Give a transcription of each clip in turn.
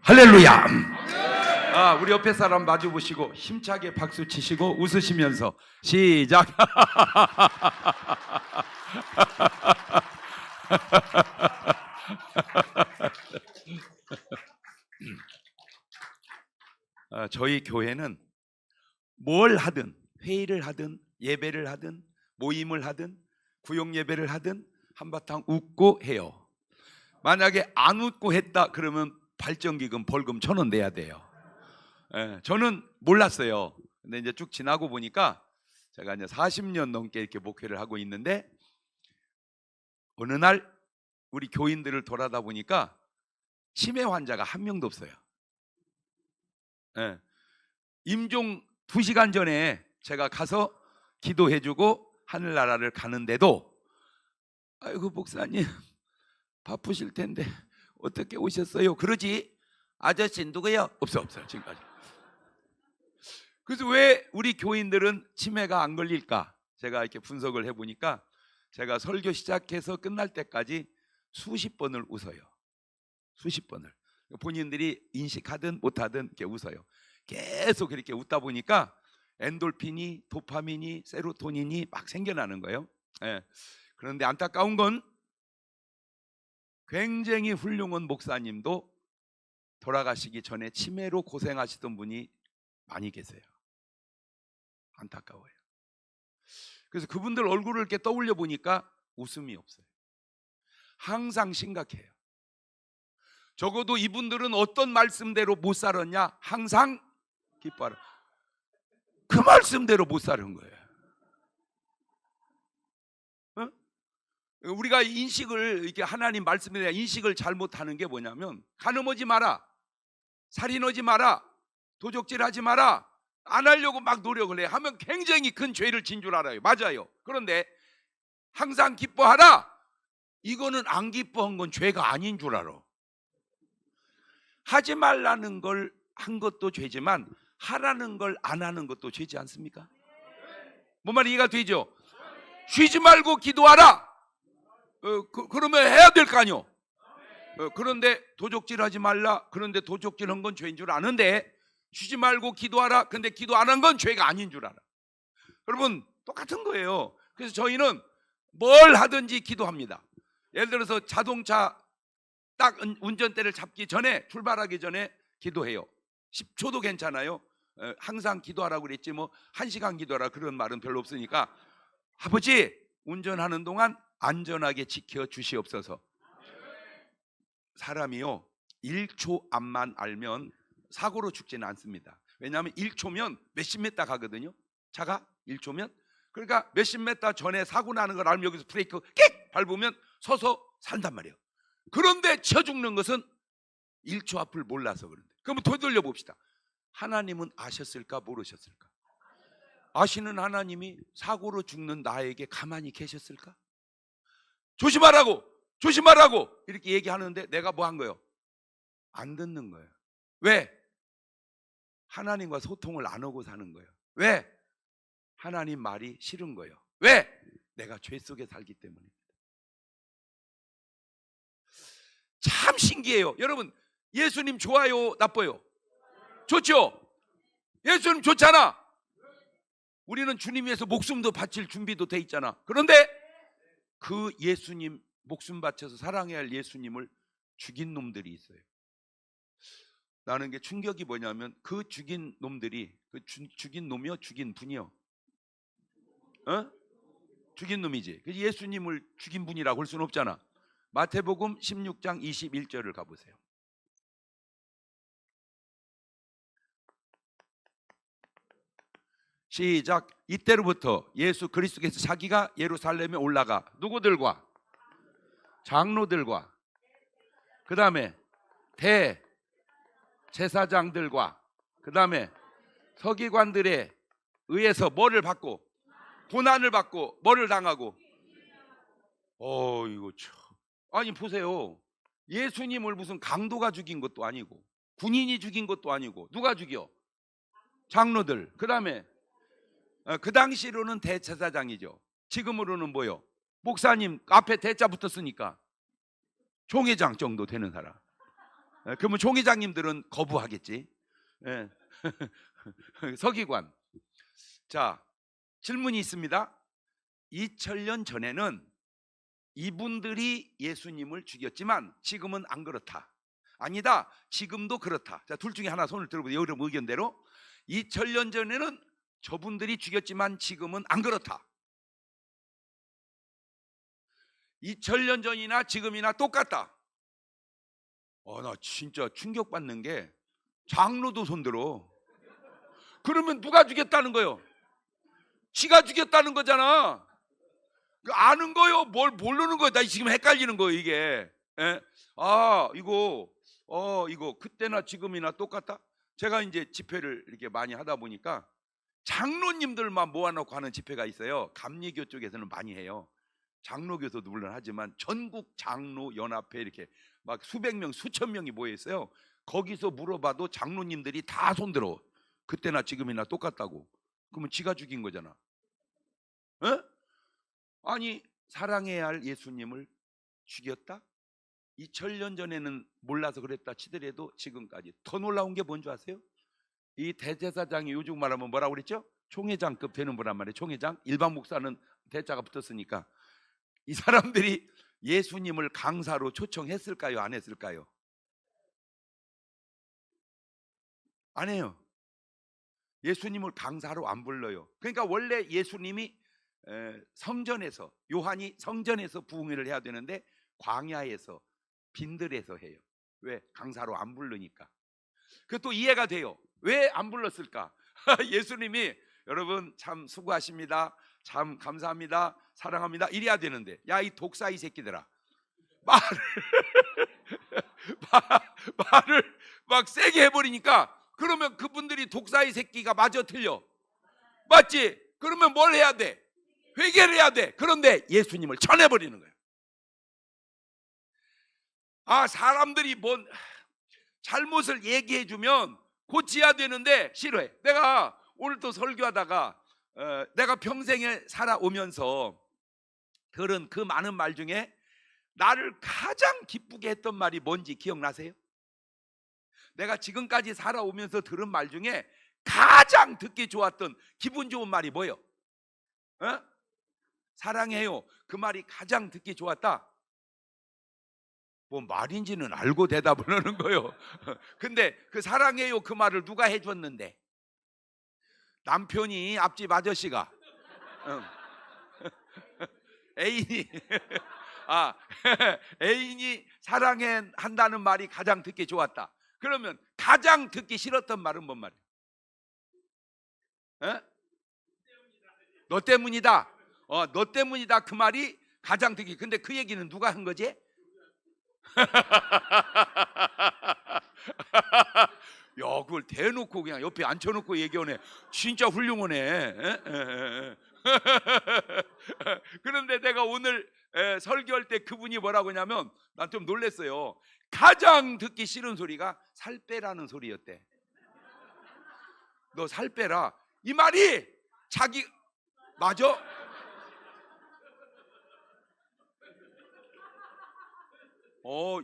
할렐루야. 우리 옆에 사람 마주 보시고 힘차게 박수 치시고 웃으시면서 시작. 저희 교회는 뭘 하든, 회의를 하든 예배를 하든 모임을 하든 구역 예배를 하든 한바탕 웃고 해요. 만약에 안 웃고 했다 그러면 발전기금 벌금 1,000원 내야 돼요. 저는 몰랐어요. 근데 이제 쭉 지나고 보니까 제가 이제 40년 넘게 이렇게 목회를 하고 있는데, 어느 날 우리 교인들을 돌아다 보니까 치매 환자가 한 명도 없어요. 임종 2시간 전에 제가 가서 기도해주고 하늘나라를 가는데도, 아이고 목사님 바쁘실 텐데 어떻게 오셨어요? 그러지. 아저씨 누구요? 없어요 지금까지. 그래서 왜 우리 교인들은 치매가 안 걸릴까? 제가 이렇게 분석을 해보니까 제가 설교 시작해서 끝날 때까지 수십 번을 웃어요. 수십 번을. 본인들이 인식하든 못하든 이렇게 웃어요. 계속 이렇게 웃다 보니까 엔돌핀이, 도파민이, 세로토닌이 막 생겨나는 거예요. 그런데 안타까운 건 굉장히 훌륭한 목사님도 돌아가시기 전에 치매로 고생하시던 분이 많이 계세요. 안타까워요. 그래서 그분들 얼굴을 이렇게 떠올려 보니까 웃음이 없어요. 항상 심각해요. 적어도 이분들은 어떤 말씀대로 못 살았냐? 항상 기뻐하라. 그 말씀대로 못 사는 거예요. 우리가 인식을, 이렇게 하나님 말씀에 대한 인식을 잘못하는 게 뭐냐면, 간음하지 마라, 살인하지 마라, 도적질하지 마라, 안 하려고 막 노력을 해. 하면 굉장히 큰 죄를 진 줄 알아요. 맞아요. 그런데 항상 기뻐하라, 이거는 안 기뻐한 건 죄가 아닌 줄 알아. 하지 말라는 걸 한 것도 죄지만 하라는 걸 안 하는 것도 죄지 않습니까? 뭔 말이 이해가 되죠? 쉬지 말고 기도하라. 그러면 해야 될 거 아니요. 그런데 도적질하지 말라. 그런데 도적질한 건 죄인 줄 아는데, 쉬지 말고 기도하라. 근데 기도 안 한 건 죄가 아닌 줄 알아. 여러분 똑같은 거예요. 그래서 저희는 뭘 하든지 기도합니다. 예를 들어서 자동차 딱 운전대를 잡기 전에, 출발하기 전에 기도해요. 10초도 괜찮아요. 항상 기도하라고 그랬지 뭐 1시간 기도하라 그런 말은 별로 없으니까, 아버지 운전하는 동안 안전하게 지켜 주시옵소서. 사람이요 1초 앞만 알면 사고로 죽지는 않습니다. 왜냐하면 1초면 몇십 미터 가거든요. 차가 1초면. 그러니까 몇십 미터 전에 사고 나는 걸 알면 여기서 브레이크 끽 밟으면 서서 산단 말이에요. 그런데 쳐 죽는 것은 1초 앞을 몰라서 그런데. 그러면 되돌려 봅시다. 하나님은 아셨을까 모르셨을까? 아시는 하나님이 사고로 죽는 나에게 가만히 계셨을까? 조심하라고 조심하라고 이렇게 얘기하는데 내가 뭐 한 거예요? 안 듣는 거예요. 왜? 하나님과 소통을 안 하고 사는 거예요. 왜? 하나님 말이 싫은 거예요. 왜? 내가 죄 속에 살기 때문에. 참 신기해요. 여러분 예수님 좋아요 나빠요? 좋죠? 예수님 좋잖아. 우리는 주님 위해서 목숨도 바칠 준비도 돼 있잖아. 그런데 그 예수님, 목숨 바쳐서 사랑해야 할 예수님을 죽인 놈들이 있어요. 나는 게 충격이 뭐냐면, 그 죽인 놈들이, 죽인 놈이요? 죽인 분이요? 죽인 놈이지. 예수님을 죽인 분이라고 할 수는 없잖아. 마태복음 16장 21절을 가보세요. 시작. 이때로부터 예수 그리스도께서 자기가 예루살렘에 올라가 누구들과? 장로들과, 그 다음에 대제사장들과, 그 다음에 서기관들에 의해서 뭐를 받고? 고난을 받고 뭐를 당하고? 이거 참. 아니 보세요. 예수님을 무슨 강도가 죽인 것도 아니고 군인이 죽인 것도 아니고 누가 죽여? 장로들. 그 다음에 그 당시로는 대제사장이죠. 지금으로는 뭐요? 목사님 앞에 대자 붙었으니까 총회장 정도 되는 사람. 그러면 총회장님들은 거부하겠지. 예. 서기관. 자, 질문이 있습니다. 2000년 전에는 이분들이 예수님을 죽였지만 지금은 안 그렇다. 아니다. 지금도 그렇다. 자, 둘 중에 하나 손을 들어보세요. 여러분 의견대로. 2000년 전에는 저분들이 죽였지만 지금은 안 그렇다. 2000년 전이나 지금이나 똑같다. 나 진짜 충격받는 게 장로도 손들어. 그러면 누가 죽였다는 거요? 지가 죽였다는 거잖아. 아는 거요? 뭘 모르는 거야? 나 지금 헷갈리는 거예요, 이게. 예? 이거 그때나 지금이나 똑같다? 제가 이제 집회를 이렇게 많이 하다 보니까 장로님들만 모아놓고 하는 집회가 있어요. 감리교 쪽에서는 많이 해요. 장로교에서도 물론 하지만 전국 장로 연합회 이렇게 막 수백 명, 수천 명이 모여 있어요. 거기서 물어봐도 장로님들이 다 손들어. 그때나 지금이나 똑같다고. 그러면 지가 죽인 거잖아. 에? 아니, 사랑해야 할 예수님을 죽였다? 2000년 전에는 몰라서 그랬다 치더라도 지금까지. 더 놀라운 게 뭔지 아세요? 이 대제사장이 요즘 말하면 뭐라고 그랬죠? 총회장급 되는 분란 말이에요. 총회장. 일반 목사는 대자가 붙었으니까. 이 사람들이 예수님을 강사로 초청했을까요? 안 했을까요? 안 해요. 예수님을 강사로 안 불러요. 그러니까 원래 예수님이 성전에서, 요한이 성전에서 부흥회를 해야 되는데 광야에서 빈들에서 해요. 왜? 강사로 안 부르니까. 그것도 이해가 돼요. 왜 안 불렀을까? 예수님이 여러분 참 수고하십니다, 참 감사합니다, 사랑합니다 이래야 되는데, 야 이 독사이 새끼들아, 말을 막 세게 해버리니까, 그러면 그분들이 독사이 새끼가 맞아 틀려? 맞지? 그러면 뭘 해야 돼? 회개를 해야 돼. 그런데 예수님을 쳐내버리는 거예요. 사람들이 뭔 잘못을 얘기해주면 고쳐야 되는데 싫어해. 내가 오늘 또 설교하다가 내가 평생에 살아오면서 들은 그 많은 말 중에 나를 가장 기쁘게 했던 말이 뭔지 기억나세요? 내가 지금까지 살아오면서 들은 말 중에 가장 듣기 좋았던 기분 좋은 말이 뭐예요? 사랑해요. 그 말이 가장 듣기 좋았다. 뭐 말인지는 알고 대답을 하는 거예요. 근데 그 사랑해요 그 말을 누가 해줬는데? 남편이 앞집 아저씨가 애인이 애인이 사랑해 한다는 말이 가장 듣기 좋았다. 그러면 가장 듣기 싫었던 말은 뭔 말이에요? 너 때문이다. 너 때문이다 그 말이 가장 듣기. 근데 그 얘기는 누가 한 거지? 야, 그걸 대놓고 그냥 옆에 앉혀놓고 얘기하네. 진짜 훌륭하네. 그런데 내가 오늘 설교할 때 그분이 뭐라고 하냐면, 난 좀 놀랐어요. 가장 듣기 싫은 소리가 살 빼라는 소리였대. 너 살 빼라. 이 말이 자기 맞아?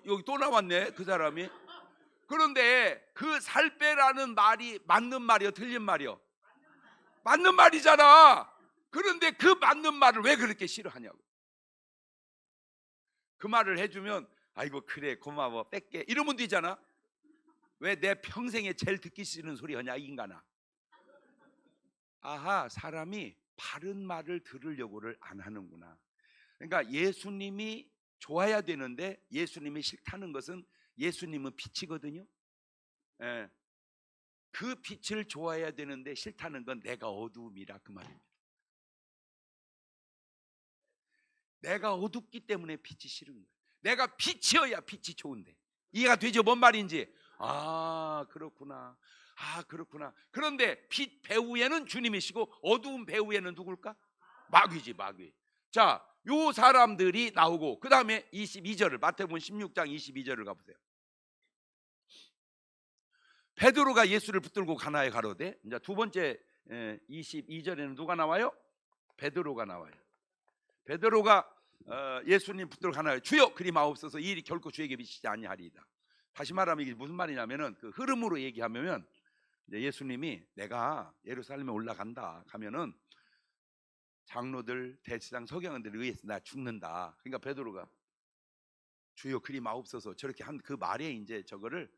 여기 또 나왔네 그 사람이. 그런데 그 살 빼라는 말이 맞는 말이요, 틀린 말이요? 맞는 말이잖아. 그런데 그 맞는 말을 왜 그렇게 싫어하냐고. 그 말을 해주면 아이고 그래 고마워 뺄게 이러면 되잖아. 왜 내 평생에 제일 듣기 싫은 소리 하냐 이 인간아. 사람이 바른 말을 들으려고를 안 하는구나. 그러니까 예수님이 좋아야 되는데 예수님이 싫다는 것은, 예수님은 빛이거든요. 그 빛을 좋아해야 되는데 싫다는 건 내가 어두움이라 그 말입니다. 내가 어둡기 때문에 빛이 싫은 거예요. 내가 빛이어야 빛이 좋은데. 이해가 되죠? 뭔 말인지. 그렇구나. 그렇구나. 그런데 빛 배후에는 주님이시고 어두운 배후에는 누굴까? 마귀지, 마귀. 자, 요 사람들이 나오고 그 다음에 22절을, 마태복음 16장 22절을 가보세요. 베드로가 예수를 붙들고 가나에 가로되. 이제 두 번째 22절에는 누가 나와요? 베드로가 나와요. 베드로가 예수님 붙들고 가나에 주여 그리 마옵소서 이 일이 결코 주에게 미치지 아니하리이다. 다시 말하면 이게 무슨 말이냐면은 그 흐름으로 얘기하면 이제 예수님이 내가 예루살렘에 올라간다 하면은 장로들, 대제사장, 서기관들에 의해서 나 죽는다. 그러니까 베드로가 주여 그리 마옵소서 저렇게 한 그 말에 이제 저거를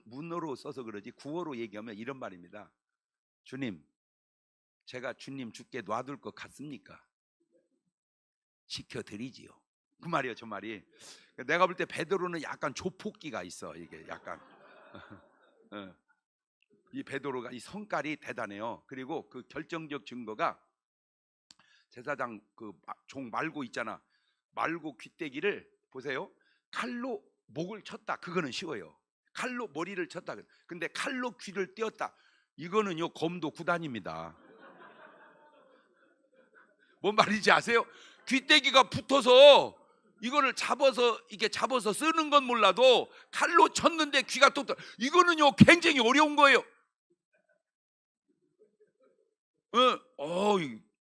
문어로 써서 그러지 구어로 얘기하면 이런 말입니다. 주님, 제가 주님 죽게 놔둘 것 같습니까? 지켜드리지요. 그 말이에요, 저 말이. 내가 볼 때 베드로는 약간 조폭기가 있어. 이게 약간 이 베드로가 이 성깔이 대단해요. 그리고 그 결정적 증거가 제사장 그 종 말고 있잖아. 말고 귀때기를 보세요. 칼로 목을 쳤다. 그거는 쉬워요. 칼로 머리를 쳤다. 근데 칼로 귀를 떼었다. 이거는요 검도 구단입니다. 뭔 말인지 아세요? 귀때기가 붙어서 이거를 잡아서 이게 잡아서 쓰는 건 몰라도 칼로 쳤는데 귀가 또 이거는요 굉장히 어려운 거예요.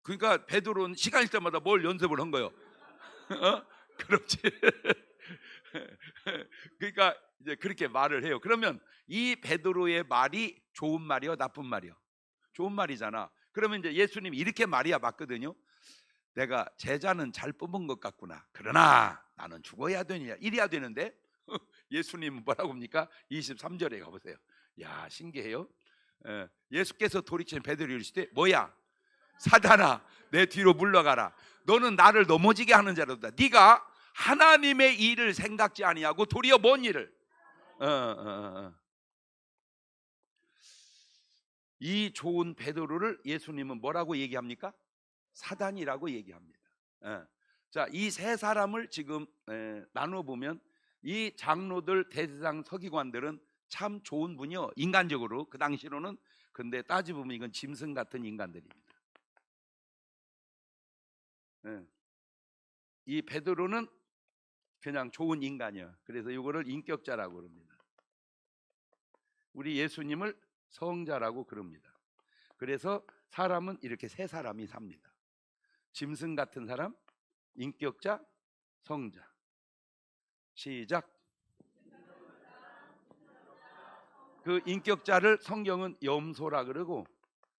그러니까 베드로는 시간일 때마다 뭘 연습을 한 거예요. 그렇지. 그러니까 이제 그렇게 말을 해요. 그러면 이 베드로의 말이 좋은 말이요, 나쁜 말이요? 좋은 말이잖아. 그러면 이제 예수님이 이렇게 말이야 맞거든요. 내가 제자는 잘 뽑은 것 같구나. 그러나 나는 죽어야 되느냐 이래야 되는데 예수님은 뭐라고 합니까? 23절에 가보세요. 야 신기해요. 예수께서 돌이키신 베드로를 이르시되 뭐야 사단아 내 뒤로 물러가라. 너는 나를 넘어지게 하는 자로다. 네가 하나님의 일을 생각지 아니하고 도리어 뭔 일을 이 좋은 베드로를 예수님은 뭐라고 얘기합니까? 사단이라고 얘기합니다. 자, 이 세 사람을 지금 나눠 보면 이 장로들, 대제사장, 서기관들은 참 좋은 분이요. 인간적으로 그 당시로는. 근데 따지 보면 이건 짐승 같은 인간들입니다. 이 베드로는 그냥 좋은 인간이야. 그래서 이거를 인격자라고 그럽니다. 우리 예수님을 성자라고 그럽니다. 그래서 사람은 이렇게 세 사람이 삽니다. 짐승 같은 사람, 인격자, 성자. 시작. 그 인격자를 성경은 염소라 그러고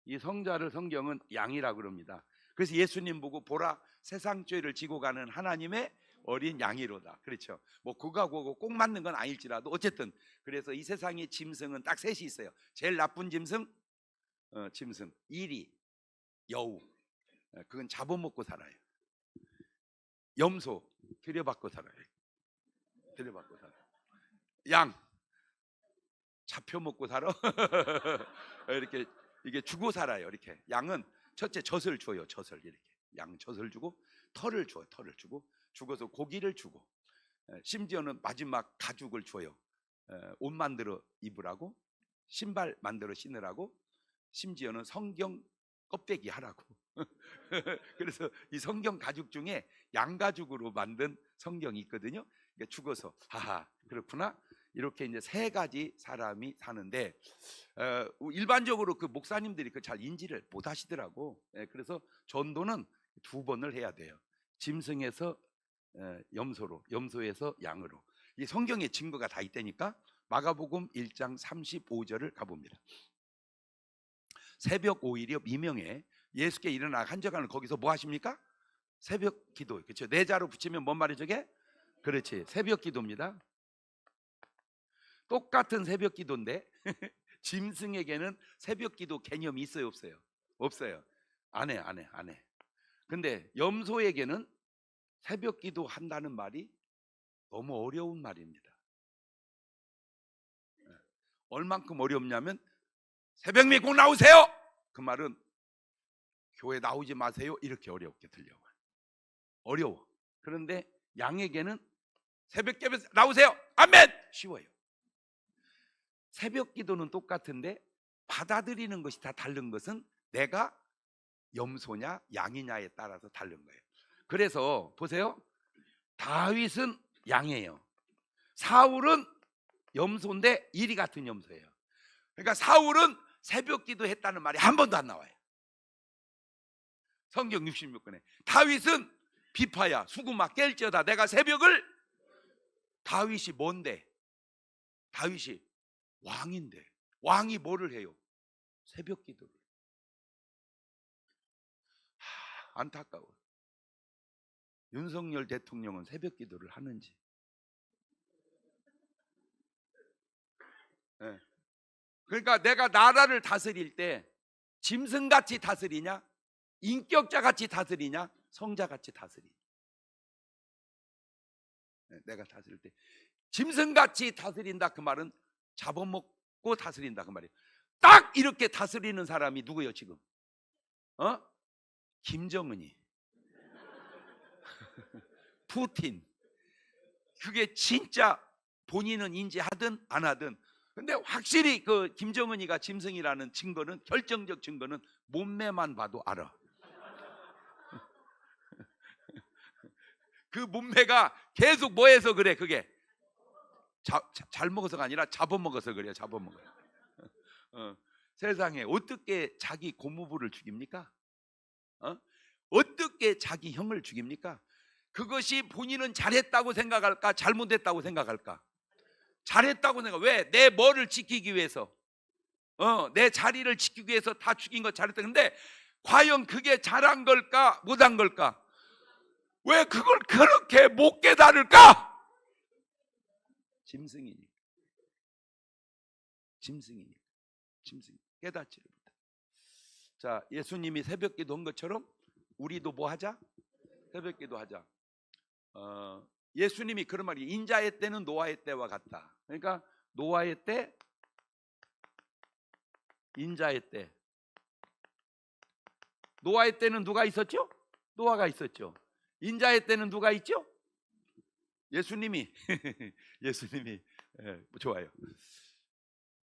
이 성자를 성경은 양이라 그럽니다. 그래서 예수님 보고 보라 세상 죄를 지고 가는 하나님의 어린 양이로다. 그렇죠. 뭐 그거하고 꼭 맞는 건 아닐지라도 어쨌든 그래서 이 세상의 짐승은 딱 셋이 있어요. 제일 나쁜 짐승, 짐승. 이리, 여우. 그건 잡아먹고 살아요. 염소 들여받고 살아요. 들여받고 살아요. 양 잡혀 먹고 살아. 이렇게 이게 주고 살아요. 이렇게 양은 첫째 젖을 줘요. 젖을 이렇게 양 젖을 주고 털을 줘요. 털을 주고 죽어서 고기를 주고 심지어는 마지막 가죽을 줘요. 옷 만들어 입으라고 신발 만들어 신으라고 심지어는 성경 껍데기 하라고. 그래서 이 성경 가죽 중에 양가죽으로 만든 성경이 있거든요. 그러니까 죽어서 하하 그렇구나. 이렇게 이제 세 가지 사람이 사는데 일반적으로 그 목사님들이 그 잘 인지를 못 하시더라고. 그래서 전도는 두 번을 해야 돼요. 짐승에서 염소로, 염소에서 양으로. 이 성경에 증거가 다 있다니까. 마가복음 1장 35절을 가봅니다. 새벽 5일이요 미명에 예수께 일어나 한적하는 거기서 뭐 하십니까? 새벽 기도. 그렇죠. 네 자로 붙이면 뭔 말이죠? 저게? 그렇지. 새벽 기도입니다. 똑같은 새벽 기도인데 짐승에게는 새벽 기도 개념이 있어요, 없어요? 없어요. 안 해. 근데 염소에게는 새벽 기도 한다는 말이 너무 어려운 말입니다. 얼만큼 어렵냐면 새벽 미국 나오세요. 그 말은 교회 나오지 마세요. 이렇게 어렵게 들려요. 어려워. 그런데 양에게는 새벽 기도 나오세요. 아멘. 쉬워요. 새벽 기도는 똑같은데 받아들이는 것이 다 다른 것은 내가 염소냐 양이냐에 따라서 다른 거예요. 그래서 보세요. 다윗은 양이에요. 사울은 염소인데 이리 같은 염소예요. 그러니까 사울은 새벽 기도했다는 말이 한 번도 안 나와요. 성경 66권에. 다윗은 비파야 수구막 깰지어다 내가 새벽을. 다윗이 뭔데? 다윗이 왕인데 왕이 뭐를 해요? 새벽 기도를. 안타까워. 윤석열 대통령은 새벽 기도를 하는지. 네. 그러니까 내가 나라를 다스릴 때 짐승같이 다스리냐, 인격자같이 다스리냐, 성자같이 다스리냐. 네, 내가 다스릴 때 짐승같이 다스린다 그 말은 잡아먹고 다스린다 그 말이에요. 딱 이렇게 다스리는 사람이 누구예요 지금? 김정은이 푸틴. 그게 진짜 본인은 인지하든 안 하든. 근데 확실히 그 김정은이가 짐승이라는 증거는, 결정적 증거는 몸매만 봐도 알아. 그 몸매가 계속 뭐 해서 그래? 그게 잘 먹어서가 아니라 잡아먹어서 그래요. 잡아먹어요. 세상에 어떻게 자기 고모부를 죽입니까? 어떻게 자기 형을 죽입니까? 그것이 본인은 잘했다고 생각할까, 잘못했다고 생각할까? 잘했다고 생각. 왜? 내 뭐를 지키기 위해서, 내 자리를 지키기 위해서 다 죽인 거 잘했다. 근데 과연 그게 잘한 걸까, 못한 걸까? 왜 그걸 그렇게 못 깨달을까? 짐승이니까. 짐승이니까. 짐승. 깨닫지를 못해. 자, 예수님이 새벽 기도한 것처럼 우리도 뭐 하자? 새벽 기도하자. 예수님이 그런 말이, 인자의 때는 노아의 때와 같다. 그러니까 노아의 때, 인자의 때. 노아의 때는 누가 있었죠? 노아가 있었죠. 인자의 때는 누가 있죠? 예수님이. 예수님이. 좋아요.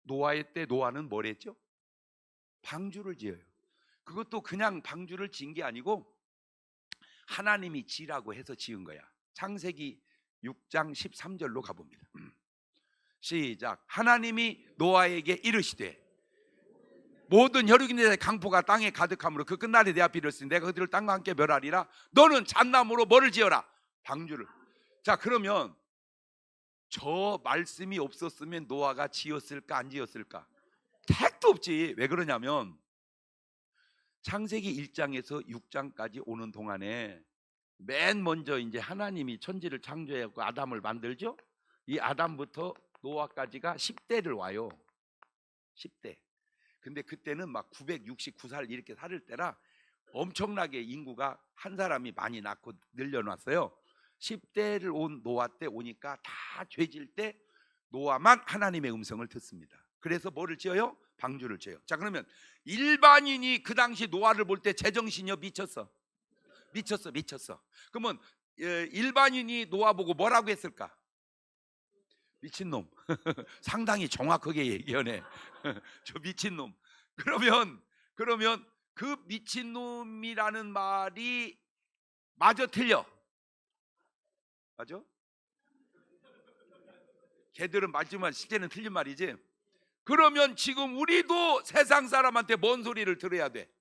노아의 때 노아는 뭘 했죠? 방주를 지어요. 그것도 그냥 방주를 지은 게 아니고 하나님이 지라고 해서 지은 거야. 창세기 6장 13절로 가봅니다. 시작. 하나님이 노아에게 이르시되 모든 혈육인의 강포가 땅에 가득함으로 그 끝날에 내 앞에 이르렀으니 내가 그들을 땅과 함께 멸하리라. 너는 잣나무로 뭐를 지어라? 방주를. 자, 그러면 저 말씀이 없었으면 노아가 지었을까 안 지었을까? 택도 없지. 왜 그러냐면 창세기 1장에서 6장까지 오는 동안에 맨 먼저 이제 하나님이 천지를 창조해갖고 아담을 만들죠. 이 아담부터 노아까지가 10대를 와요. 10대. 근데 그때는 막 969살 이렇게 살 때라 엄청나게 인구가 한 사람이 많이 낳고 늘려놨어요. 10대를 온 노아 때 오니까 다 죄질 때 노아만 하나님의 음성을 듣습니다. 그래서 뭐를 지어요? 방주를 지어요. 자, 그러면 일반인이 그 당시 노아를 볼 때 제정신이요? 미쳤어? 미쳤어. 그러면 일반인이 노아 보고 뭐라고 했을까? 미친놈. 상당히 정확하게 얘기하네. 저 미친놈. 그러면 그 미친놈이라는 말이 맞아 틀려? 맞아? 걔들은 맞지만 실제는 틀린 말이지. 그러면 지금 우리도 세상 사람한테 뭔 소리를 들어야 돼?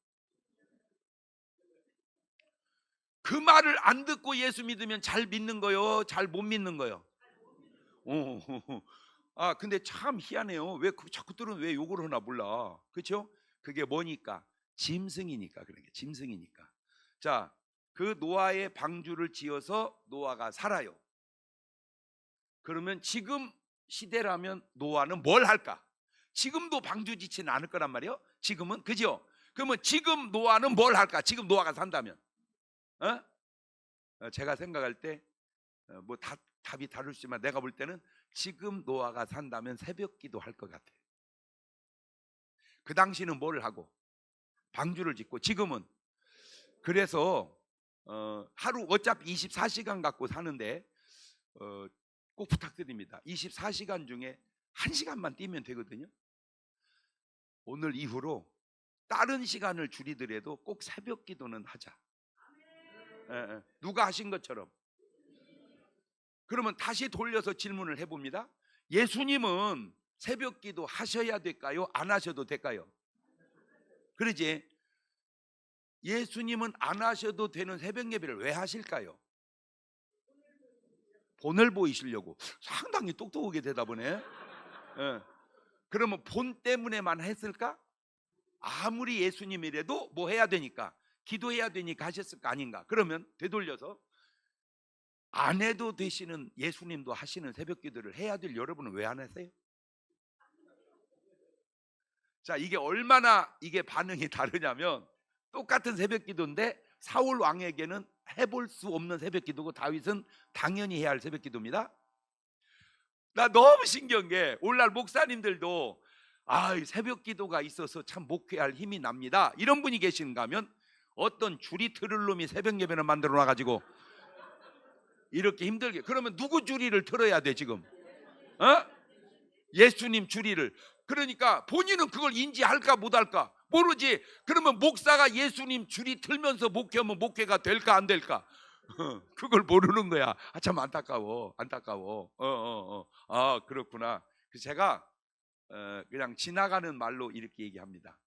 그 말을 안 듣고 예수 믿으면 잘 믿는 거요? 잘 못 믿는 거요? 근데 참 희한해요. 왜 자꾸들은 왜 욕을 하나 몰라. 그렇죠? 그게 뭐니까? 짐승이니까. 그런 게 짐승이니까. 자, 그 노아의 방주를 지어서 노아가 살아요. 그러면 지금 시대라면 노아는 뭘 할까? 지금도 방주 짓지는 않을 거란 말이에요. 지금은, 그죠? 그러면 지금 노아는 뭘 할까? 지금 노아가 산다면, 제가 생각할 때 뭐 답이 다를 수 있지만 내가 볼 때는 지금 노아가 산다면 새벽기도 할 것 같아요. 그 당시는 뭘 하고? 방주를 짓고. 지금은 그래서 하루 어차피 24시간 갖고 사는데 꼭 부탁드립니다. 24시간 중에 1시간만 뛰면 되거든요. 오늘 이후로 다른 시간을 줄이더라도 꼭 새벽 기도는 하자. 누가 하신 것처럼. 그러면 다시 돌려서 질문을 해봅니다. 예수님은 새벽 기도 하셔야 될까요? 안 하셔도 될까요? 그러지? 예수님은 안 하셔도 되는 새벽 예배를 왜 하실까요? 본을 보이시려고. 상당히 똑똑하게 대답하네. 그러면 본 때문에만 했을까? 아무리 예수님이라도 뭐 해야 되니까, 기도해야 되니까 하셨을 거 아닌가? 그러면 되돌려서 안 해도 되시는 예수님도 하시는 새벽기도를 해야 될 여러분은 왜 안 하세요? 자, 이게 얼마나 이게 반응이 다르냐면, 똑같은 새벽기도인데 사울 왕에게는 해볼 수 없는 새벽기도고 다윗은 당연히 해야 할 새벽기도입니다. 나 너무 신기한 게, 오늘날 목사님들도 새벽기도가 있어서 참 목회할 힘이 납니다, 이런 분이 계신가 하면, 어떤 줄이 틀을 놈이 새벽 예배를 만들어 놔가지고 이렇게 힘들게, 그러면 누구 줄이를 틀어야 돼 지금? 예수님 줄이를. 그러니까 본인은 그걸 인지할까 못할까 모르지. 그러면 목사가 예수님 줄이 틀면서 목회하면 목회가 될까 안 될까? 그걸 모르는 거야. 참 안타까워. 그렇구나. 그래서 제가 그냥 지나가는 말로 이렇게 얘기합니다.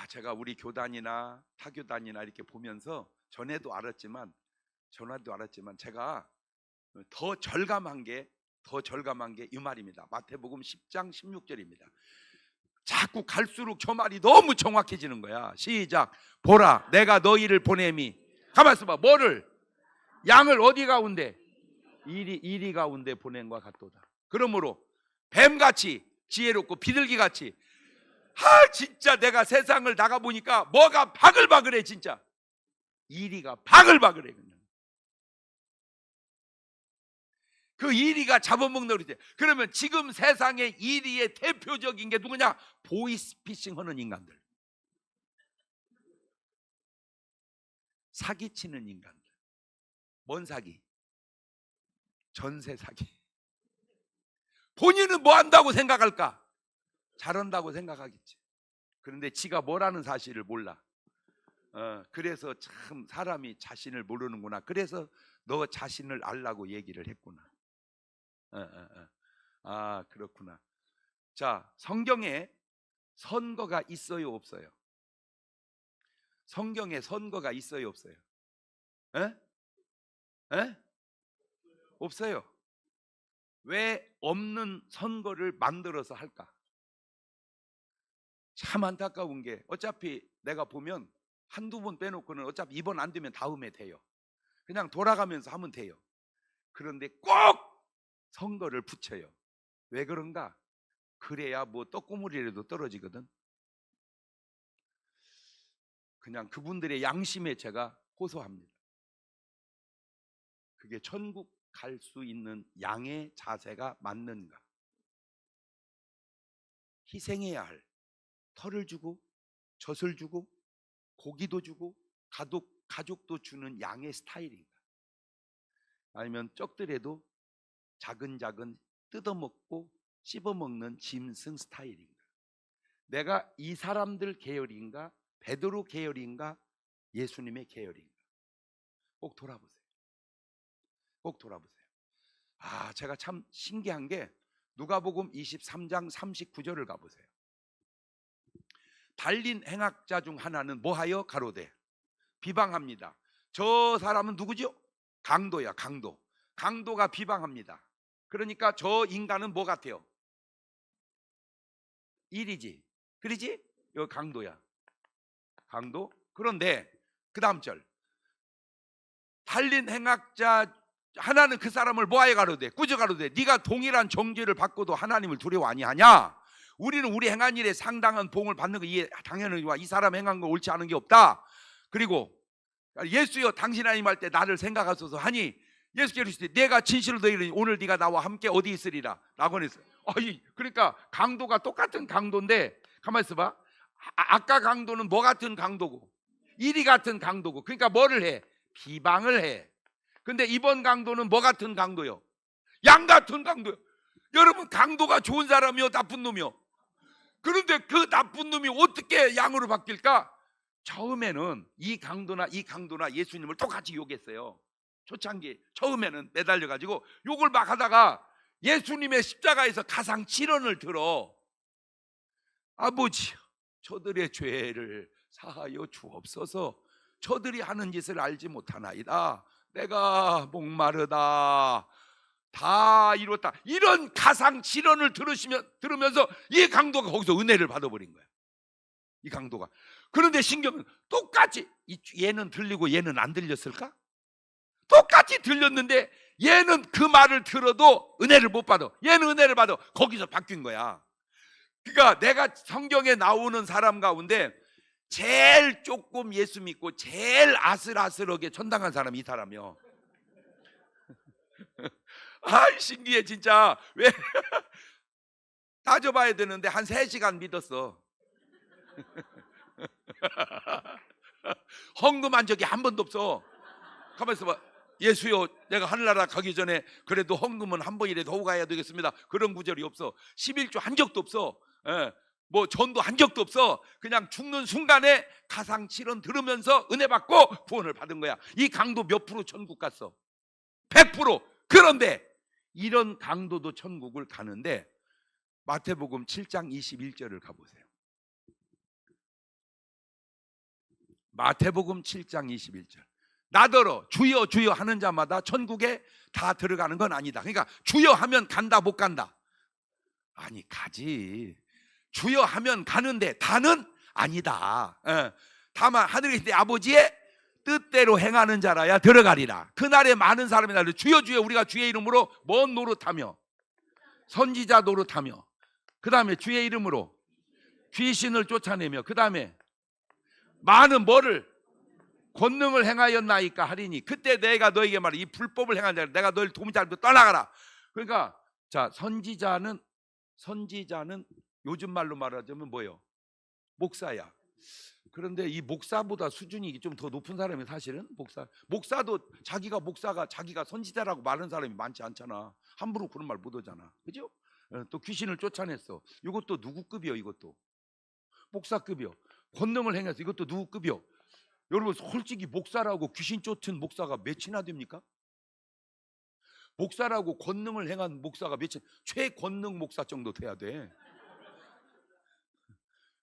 제가 우리 교단이나 타교단이나 이렇게 보면서 전에도 알았지만 제가 더 절감한 게 이 말입니다. 마태복음 10장 16절입니다. 자꾸 갈수록 저 말이 너무 정확해지는 거야. 시작. 보라, 내가 너희를 보냄이. 가만 있어봐. 뭐를? 양을 어디 가운데? 이리 가운데 보낸 것 같도다. 그러므로 뱀같이 지혜롭고 비둘기같이. 진짜 내가 세상을 나가보니까 뭐가 바글바글해. 진짜 이리가 바글바글해. 그 이리가 잡아먹는 거지. 그러면 지금 세상의 이리의 대표적인 게 누구냐? 보이스피싱 하는 인간들, 사기치는 인간들. 뭔 사기? 전세 사기. 본인은 뭐 한다고 생각할까? 잘한다고 생각하겠지. 그런데 지가 뭐라는 사실을 몰라. 그래서 참 사람이 자신을 모르는구나. 그래서 너 자신을 알라고 얘기를 했구나. 그렇구나. 자, 성경에 선거가 있어요 없어요? 성경에 선거가 있어요 없어요? 없어요. 왜 없는 선거를 만들어서 할까? 참 안타까운 게, 어차피 내가 보면 한두 번 빼놓고는 어차피 이번 안 되면 다음에 돼요. 그냥 돌아가면서 하면 돼요. 그런데 꼭 선거를 붙여요. 왜 그런가? 그래야 뭐 떡고물이라도 떨어지거든. 그냥 그분들의 양심에 제가 호소합니다. 그게 천국 갈 수 있는 양의 자세가 맞는가? 희생해야 할, 털을 주고 젖을 주고 고기도 주고 가족도 주는 양의 스타일인가? 아니면 쩍더라도 자근자근 뜯어먹고 씹어먹는 짐승 스타일인가? 내가 이 사람들 계열인가? 베드로 계열인가? 예수님의 계열인가? 꼭 돌아보세요. 꼭 돌아보세요. 제가 참 신기한 게 누가복음 23장 39절을 가보세요. 달린 행악자 중 하나는 뭐하여 가로되 비방합니다. 저 사람은 누구죠? 강도야, 강도. 강도가 비방합니다. 그러니까 저 인간은 뭐 같아요? 일이지. 그러지? 여기 강도야, 강도. 그런데 그 다음 절, 달린 행악자 하나는 그 사람을 뭐하여 가로되 꾸짖어 가로되 네가 동일한 정죄를 받고도 하나님을 두려워 아니하냐? 우리는 우리 행한 일에 상당한 봉을 받는 거 이해 당연하니와 이 사람 행한 거 옳지 않은 게 없다. 그리고 예수여 당신 하나님 할 때 나를 생각하소서 하니 예수께서 이르시되 내가 진실로 너희를 오늘 네가 나와 함께 어디 있으리라 라고 했어요. 그러니까 강도가 똑같은 강도인데 가만히 있어봐. 아까 강도는 뭐 같은 강도고? 이리 같은 강도고. 그러니까 뭐를 해? 비방을 해. 근데 이번 강도는 뭐 같은 강도요? 양 같은 강도요. 여러분, 강도가 좋은 사람이요 나쁜 놈이요? 그런데 그 나쁜 놈이 어떻게 양으로 바뀔까? 처음에는 이 강도나 예수님을 똑같이 욕했어요. 초창기 처음에는 매달려가지고 욕을 막 하다가 예수님의 십자가에서 가상 7원을 들어 아버지여 저들의 죄를 사하여 주옵소서. 저들이 하는 짓을 알지 못하나이다. 내가 목마르다. 다 이뤘다. 이런 가상 실언을 들으면서 이 강도가 거기서 은혜를 받아버린 거야. 이 강도가. 그런데 신경은 똑같이 얘는 들리고 얘는 안 들렸을까? 똑같이 들렸는데 얘는 그 말을 들어도 은혜를 못 받아. 얘는 은혜를 받아. 거기서 바뀐 거야. 그러니까 내가 성경에 나오는 사람 가운데 제일 조금 예수 믿고 제일 아슬아슬하게 천당한 사람이 이 사람이요. 아, 신기해 진짜. 왜? 따져봐야 되는데 한 3시간 믿었어. 헌금한 적이 한 번도 없어. 가만히 있어봐. 예수요, 내가 하늘나라 가기 전에 그래도 헌금은 한 번이라도 하고 가야 되겠습니다. 그런 구절이 없어. 11조 한 적도 없어. 예, 뭐 전도 한 적도 없어. 그냥 죽는 순간에 가상 실현 들으면서 은혜 받고 구원을 받은 거야. 이 강도 몇 프로 천국 갔어? 100%. 그런데 이런 강도도 천국을 가는데 마태복음 7장 21절을 가보세요. 마태복음 7장 21절. 나더러 주여 주여 하는 자마다 천국에 다 들어가는 건 아니다. 그러니까 주여 하면 간다 못 간다? 아니, 가지. 주여 하면 가는데 다는 아니다. 다만 하늘에 계신 아버지의 뜻대로 행하는 자라야 들어가리라. 그날에 많은 사람이 나를 주여 주여 우리가 주의 이름으로 뭔 노릇하며 선지자 노릇하며, 그 다음에 주의 이름으로 귀신을 쫓아내며, 그 다음에 많은 뭐를 권능을 행하였나이까 하리니 그때 내가 너에게 말해 이 불법을 행한 자를 내가 너를 도무지 알고 떠나가라. 그러니까 자, 선지자는 요즘 말로 말하자면 뭐예요? 목사야. 그런데 이 목사보다 수준이 좀 더 높은 사람이 사실은 목사도 자기가 선지자라고 말하는 사람이 많지 않잖아. 함부로 그런 말 못 하잖아. 그죠? 또 귀신을 쫓아냈어. 이것도 누구 급이요? 이것도 목사급이요. 권능을 행해서 이것도 누구 급이요? 여러분, 솔직히 목사라고 귀신 쫓은 목사가 몇이나 됩니까? 목사라고 권능을 행한 목사가 몇이나, 최권능 목사 정도 돼야 돼.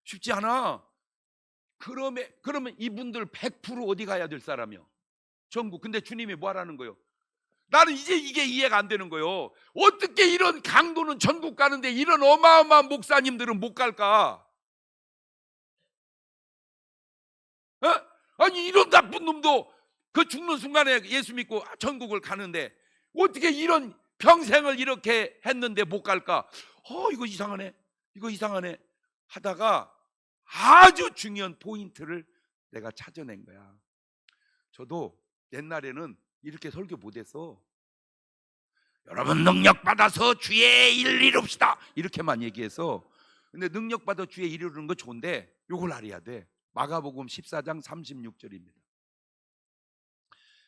쉽지 않아. 그러면 이분들 100% 어디 가야 될 사람이요? 전국. 근데 주님이 뭐 하라는 거예요? 나는 이제 이게 이해가 안 되는 거예요. 어떻게 이런 강도는 전국 가는데 이런 어마어마한 목사님들은 못 갈까? 아니, 이런 나쁜 놈도 그 죽는 순간에 예수 믿고 전국을 가는데 어떻게 이런 평생을 이렇게 했는데 못 갈까? 이거 이상하네 하다가 아주 중요한 포인트를 내가 찾아낸 거야. 저도 옛날에는 이렇게 설교 못했어. 여러분 능력 받아서 주의 일을 이룹시다 이렇게만 얘기해서. 근데 능력 받아 주의 일을 이루는 거 좋은데 요걸 알아야 돼. 마가복음 14장 36절입니다.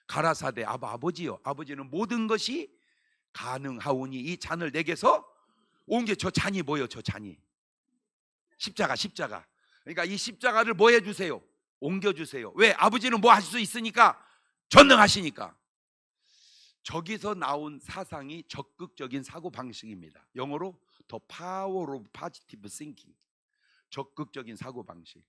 가라사대 아버지요, 아버지는 모든 것이 가능하오니 이 잔을 내게서 옮겨. 저 잔이 뭐예요? 저 잔이 십자가. 그러니까 이 십자가를 뭐 해주세요? 옮겨주세요. 왜? 아버지는 뭐 하실 수 있으니까, 전능하시니까. 저기서 나온 사상이 적극적인 사고방식입니다. 영어로 The Power of Positive Thinking. 적극적인 사고방식.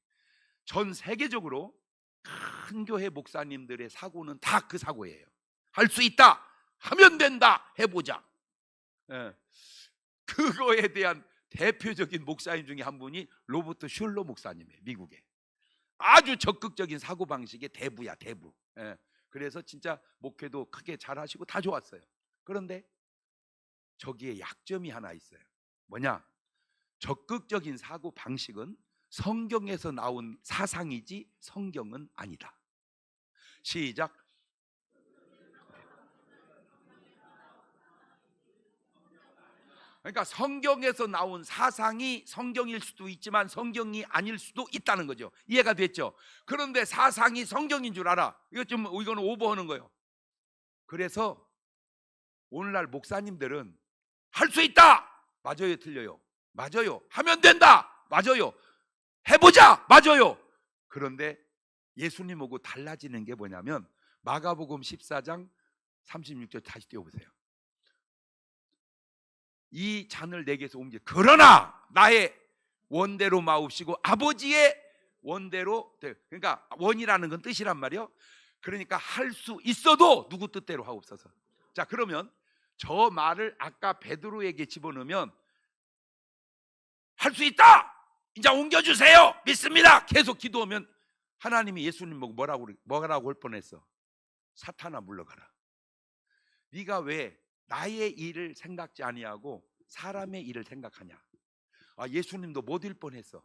전 세계적으로 큰 교회 목사님들의 사고는 다 그 사고예요. 할 수 있다, 하면 된다, 해보자. 그거에 대한 대표적인 목사님 중에 한 분이 로버트 슐러 목사님이에요. 미국에 아주 적극적인 사고방식의 대부야, 대부. 그래서 진짜 목회도 크게 잘하시고 다 좋았어요. 그런데 저기에 약점이 하나 있어요. 뭐냐? 적극적인 사고방식은 성경에서 나온 사상이지 성경은 아니다. 시작. 그러니까 성경에서 나온 사상이 성경일 수도 있지만 성경이 아닐 수도 있다는 거죠. 이해가 됐죠? 그런데 사상이 성경인 줄 알아. 이거는 오버하는 거예요. 그래서 오늘날 목사님들은 할 수 있다, 맞아요, 틀려요? 맞아요. 하면 된다, 맞아요. 해보자, 맞아요. 그런데 예수님하고 달라지는 게 뭐냐면 마가복음 14장 36절 다시 띄워보세요. 이 잔을 내게서 옮겨. 그러나 나의 원대로 마옵시고 아버지의 원대로. 그러니까 원이라는 건 뜻이란 말이요. 그러니까 할 수 있어도 누구 뜻대로 하옵소서. 자, 그러면 저 말을 아까 베드로에게 집어넣으면 할 수 있다! 이제 옮겨주세요! 믿습니다! 계속 기도하면 하나님이 예수님 보고 뭐라고 할 뻔했어. 사탄아 물러가라. 네가 왜 나의 일을 생각지 아니하고 사람의 일을 생각하냐. 예수님도 못 일 뻔했어.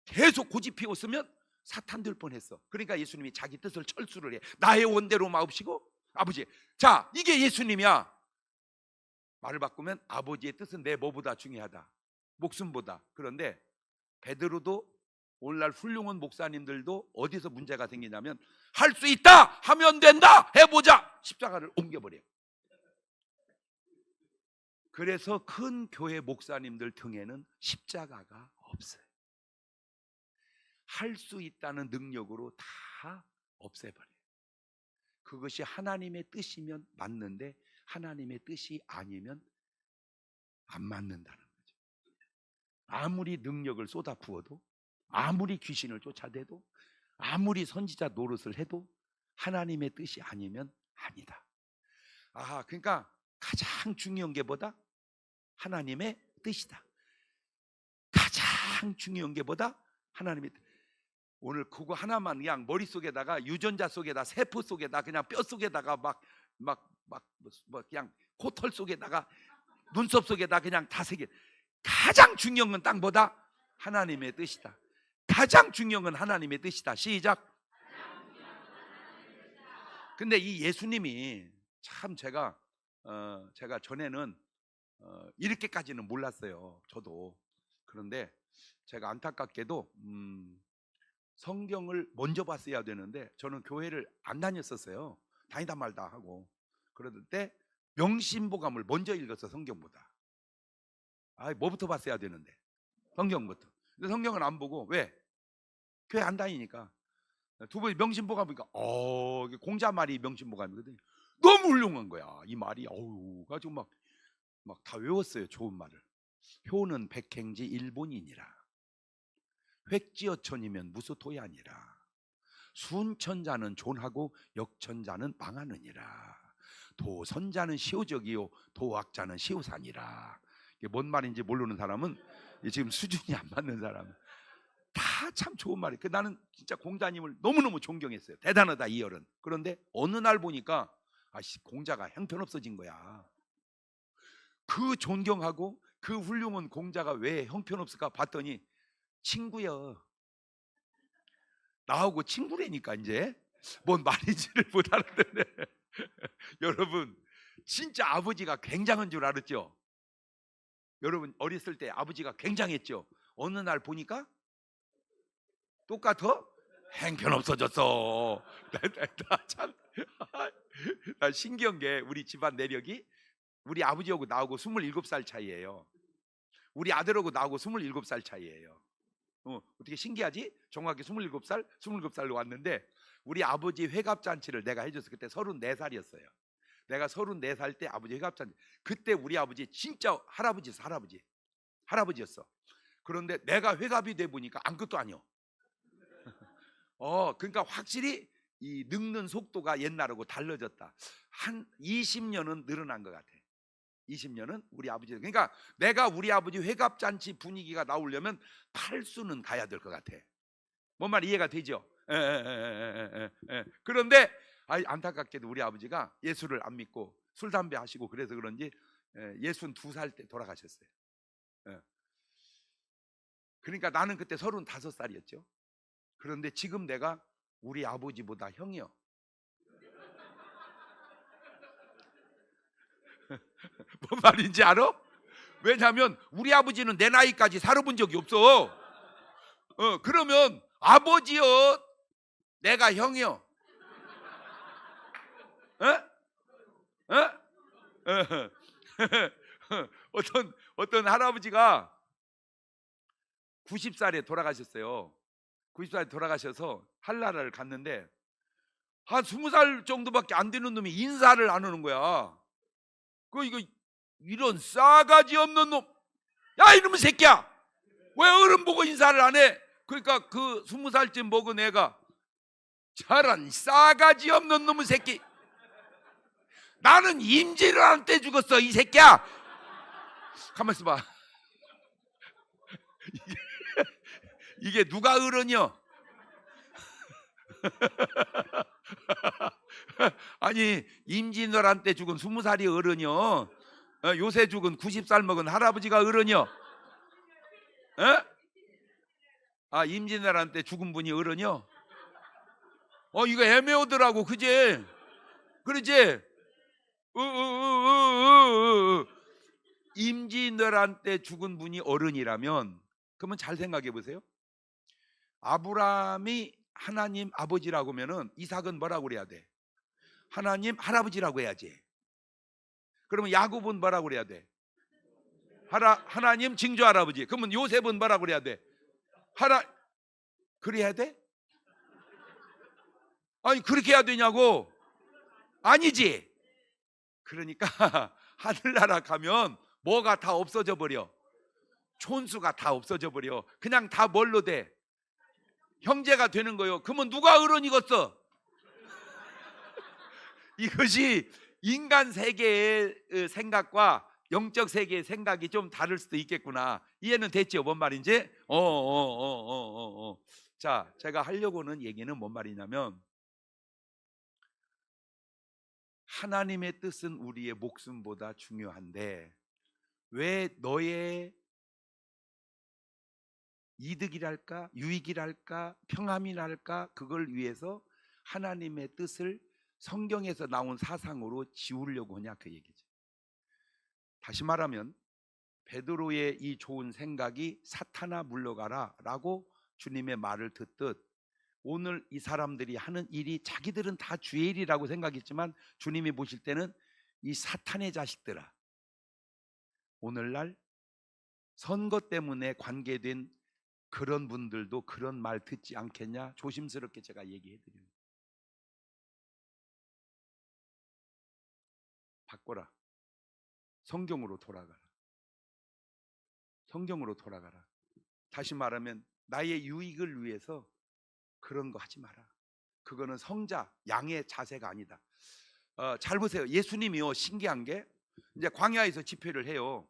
계속 고집 피웠으면 사탄 될 뻔했어. 그러니까 예수님이 자기 뜻을 철수를 해. 나의 원대로 마옵시고 아버지. 자, 이게 예수님이야. 말을 바꾸면 아버지의 뜻은 내 뭐보다 중요하다. 목숨보다. 그런데 베드로도 오늘날 훌륭한 목사님들도 어디서 문제가 생기냐면 할 수 있다! 하면 된다! 해보자! 십자가를 옮겨버려요. 그래서 큰 교회 목사님들 등에는 십자가가 없어요. 할 수 있다는 능력으로 다 없애버려요. 그것이 하나님의 뜻이면 맞는데 하나님의 뜻이 아니면 안 맞는다는 거죠. 아무리 능력을 쏟아부어도, 아무리 귀신을 쫓아대도, 아무리 선지자 노릇을 해도 하나님의 뜻이 아니면 아니다. 그러니까 가장 중요한 게 뭐다? 하나님의 뜻이다. 가장 중요한 게 뭐다? 하나님의 뜻. 오늘 그거 하나만 그냥 머릿속에다가 유전자 속에다 세포 속에다 그냥 뼈 속에다가 막 그냥 코털 속에다가 눈썹 속에다 그냥 다 새겨. 가장 중요한 건 딱 뭐다? 하나님의 뜻이다. 가장 중요한 건 하나님의 뜻이다. 시작. 근데 이 예수님이 참 제가 전에는 이렇게까지는 몰랐어요. 저도. 그런데 제가 안타깝게도 성경을 먼저 봤어야 되는데 저는 교회를 안 다녔었어요. 다니다 말다 하고. 그럴 때 명심보감을 먼저 읽었어. 성경보다. 뭐부터 봤어야 되는데 성경부터. 근데 성경을 안 보고. 왜? 교회 안 다니니까. 두 번째 명심보감 보니까 공자말이 명심보감이거든요. 너무 훌륭한 거야. 이 말이. 가지고 막 다 외웠어요. 좋은 말을. 효는 백행지 일본이니라. 획지어천이면 무소토야니라. 순천자는 존하고 역천자는 망하느니라. 도선자는 시오적이요 도학자는 시오산이라. 이게 뭔 말인지 모르는 사람은 지금 수준이 안 맞는 사람은 다 참 좋은 말이에요. 나는 진짜 공자님을 너무너무 존경했어요. 대단하다 이 열은. 그런데 어느 날 보니까 공자가 형편없어진 거야. 그 존경하고 그 훌륭한 공자가 왜 형편없을까 봤더니 친구여. 나하고 친구라니까. 이제 뭔 말인지를 못 알아듣네. 여러분 진짜 아버지가 굉장한 줄 알았죠? 여러분 어렸을 때 아버지가 굉장했죠? 어느 날 보니까 똑같아? 형편없어졌어. 참 신기한 게 우리 집안 내력이 우리 아버지하고 나하고 27살 차이예요. 우리 아들하고 나하고 27살 차이예요. 어떻게 신기하지? 정확히 27살로 왔는데 우리 아버지 회갑잔치를 내가 해줬어. 그때 34살이었어요. 내가 34살 때 아버지 회갑잔치. 그때 우리 아버지 진짜 할아버지였어. 그런데 내가 회갑이 돼 보니까 아무것도 아니요. 그러니까 확실히 이 늙는 속도가 옛날하고 달라졌다. 한 20년은 늘어난 것 같아. 20년은 우리 아버지. 그러니까 내가 우리 아버지 회갑잔치 분위기가 나오려면 팔수는 가야 될 것 같아. 뭔 말 이해가 되죠? 그런데 안타깝게도 우리 아버지가 예수를 안 믿고 술 담배 하시고 그래서 그런지 62살 때 돌아가셨어요. 그러니까 나는 그때 35살이었죠. 그런데 지금 내가 우리 아버지보다 형이요. 뭔 말인지 알아? 왜냐하면 우리 아버지는 내 나이까지 살아본 적이 없어. 그러면 아버지요, 내가 형이요. 어떤 할아버지가 90살에 돌아가셨어요. 90살에 돌아가셔서 한나라를 갔는데 한 20살 정도밖에 안 되는 놈이 인사를 안 하는 거야. 이런 싸가지 없는 놈. 야 이놈의 새끼야, 왜 어른 보고 인사를 안 해? 그러니까 그 20살쯤 먹은 애가 저런 싸가지 없는 놈의 새끼, 나는 임진왜란 때 죽었어 이 새끼야. 가만 있어봐. 이게 누가 어른이요? 아니 임진왜란 때 죽은 20살이 어른이요? 요새 죽은 90살 먹은 할아버지가 어른이요? 아 임진왜란 때 죽은 분이 어른이요? 이거 애매하더라고 그지? 그러지? 임진왜란 때 죽은 분이 어른이라면 그러면 잘 생각해 보세요. 아브라함이 하나님 아버지라고 하면은 이삭은 뭐라고 그래야 돼? 하나님 할아버지라고 해야지. 그러면 야곱은 뭐라고 그래야 돼? 하나님 징조 할아버지. 그러면 요셉은 뭐라고 그래야 돼? 그래야 돼? 아니 그렇게 해야 되냐고? 아니지. 그러니까 하늘나라 가면 뭐가 다 없어져 버려? 촌수가 다 없어져 버려. 그냥 다 뭘로 돼? 형제가 되는 거예요. 그러면 누가 어른이겠어? 이것이 인간 세계의 생각과 영적 세계의 생각이 좀 다를 수도 있겠구나. 이해는 됐죠? 뭔 말인지? 자, 제가 하려고 하는 얘기는 뭔 말이냐면 하나님의 뜻은 우리의 목숨보다 중요한데 왜 너의 이득이랄까 유익이랄까 평함이랄까 그걸 위해서 하나님의 뜻을 성경에서 나온 사상으로 지우려고 하냐 그 얘기죠. 다시 말하면 베드로의 이 좋은 생각이 사탄아 물러가라 라고 주님의 말을 듣듯 오늘 이 사람들이 하는 일이 자기들은 다 주의 일이라고 생각했지만 주님이 보실 때는 이 사탄의 자식들아, 오늘날 선거 때문에 관계된 그런 분들도 그런 말 듣지 않겠냐? 조심스럽게 제가 얘기해 드립니다. 바꿔라. 성경으로 돌아가라. 성경으로 돌아가라. 다시 말하면 나의 유익을 위해서 그런 거 하지 마라. 그거는 성자, 양의 자세가 아니다. 잘 보세요. 예수님이요 신기한 게 이제 광야에서 집회를 해요.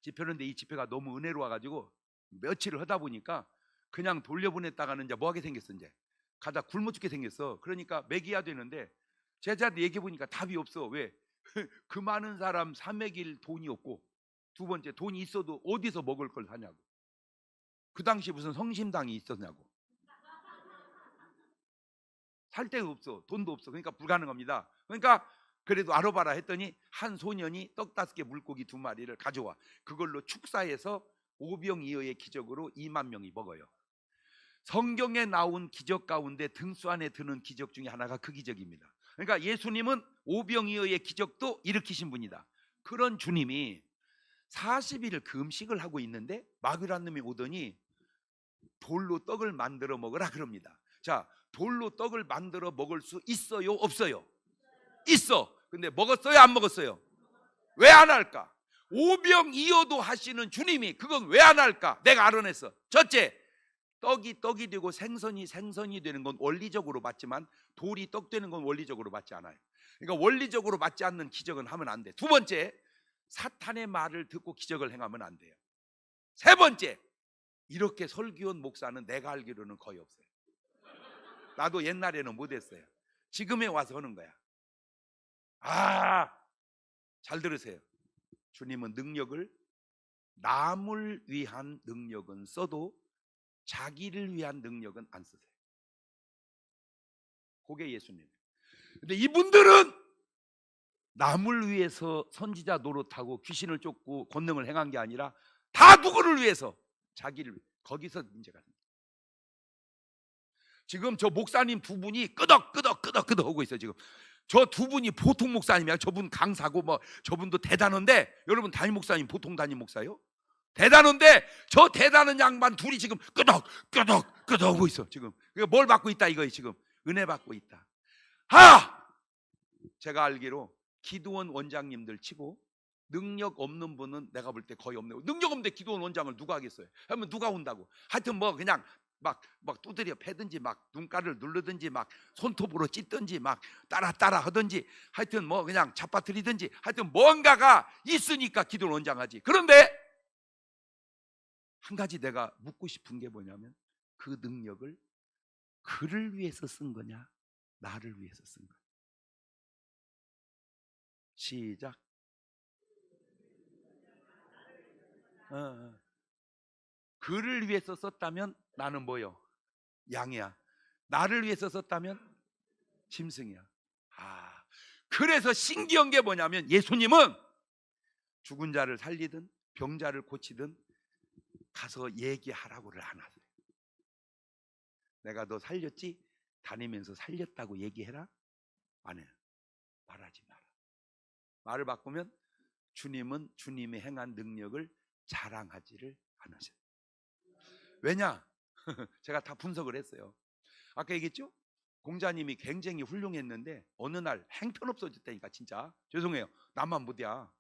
집회를 하는데 이 집회가 너무 은혜로워가지고 며칠을 하다 보니까 그냥 돌려보냈다가는 이제 뭐하게 생겼어. 이제 가다 굶어 죽게 생겼어. 그러니까 먹여야 되는데 제자들 얘기해 보니까 답이 없어. 왜? 그 많은 사람 사 먹일 돈이 없고 두 번째 돈이 있어도 어디서 먹을 걸 사냐고. 그 당시 무슨 성심당이 있었냐고. 살 데가 없어. 돈도 없어. 그러니까 불가능합니다. 그러니까 그래도 알아봐라 했더니 한 소년이 떡 5개 물고기 2마리를 가져와. 그걸로 축사해서 오병이어의 기적으로 2만 명이 먹어요. 성경에 나온 기적 가운데 등수 안에 드는 기적 중에 하나가 그 기적입니다. 그러니까 예수님은 오병이어의 기적도 일으키신 분이다. 그런 주님이 40일 금식을 하고 있는데 마귀란 놈이 오더니 돌로 떡을 만들어 먹으라 그럽니다. 자, 돌로 떡을 만들어 먹을 수 있어요? 없어요? 있어. 근데 먹었어요? 안 먹었어요? 왜 안 할까? 오병이어도 하시는 주님이 그건 왜 안 할까? 내가 알아냈어. 첫째, 떡이 되고 생선이 되는 건 원리적으로 맞지만 돌이 떡 되는 건 원리적으로 맞지 않아요. 그러니까 원리적으로 맞지 않는 기적은 하면 안 돼. 두 번째, 사탄의 말을 듣고 기적을 행하면 안 돼요. 세 번째, 이렇게 설교원 목사는 내가 알기로는 거의 없어요. 나도 옛날에는 못했어요. 지금에 와서 하는 거야. 잘 들으세요. 주님은 능력을 남을 위한 능력은 써도 자기를 위한 능력은 안 쓰세요. 그게 예수님. 근데 이분들은 남을 위해서 선지자 노릇하고 귀신을 쫓고 권능을 행한 게 아니라 다 누구를 위해서? 자기를. 거기서 문제가 됩니다. 지금 저 목사님 두 분이 끄덕끄덕 하고 있어요. 지금 저 두 분이 보통 목사님이야. 저분 강사고 뭐 저분도 대단한데, 여러분 담임 목사님 보통 담임 목사요? 대단한데 저 대단한 양반 둘이 지금 끄덕끄덕 하고 있어. 지금 뭘 받고 있다 이거예요. 지금 은혜 받고 있다. 제가 알기로 기도원 원장님들 치고 능력 없는 분은 내가 볼 때 거의 없네요. 능력 없는데 기도원 원장을 누가 하겠어요? 하면 누가 온다고? 하여튼 뭐 그냥 막 두드려 패든지 막 눈가를 누르든지 막 손톱으로 찢든지 막 따라 하든지 하여튼 뭐 그냥 잡아뜨리든지 하여튼 뭔가가 있으니까 기도를 원장하지. 그런데 한 가지 내가 묻고 싶은 게 뭐냐면 그 능력을 그를 위해서 쓴 거냐 나를 위해서 쓴 거냐. 시작. 그를 위해서 썼다면 나는 뭐요? 양이야. 나를 위해서 썼다면 짐승이야. 그래서 신기한 게 뭐냐면 예수님은 죽은 자를 살리든 병자를 고치든 가서 얘기하라고를 안 하세요. 내가 너 살렸지? 다니면서 살렸다고 얘기해라? 안 해요. 말하지 마라. 말을 바꾸면 주님은 주님의 행한 능력을 자랑하지를 않으셔요. 왜냐? 제가 다 분석을 했어요. 아까 얘기했죠? 공자님이 굉장히 훌륭했는데 어느 날 행편없어졌다니까. 진짜 죄송해요. 나만 못이야.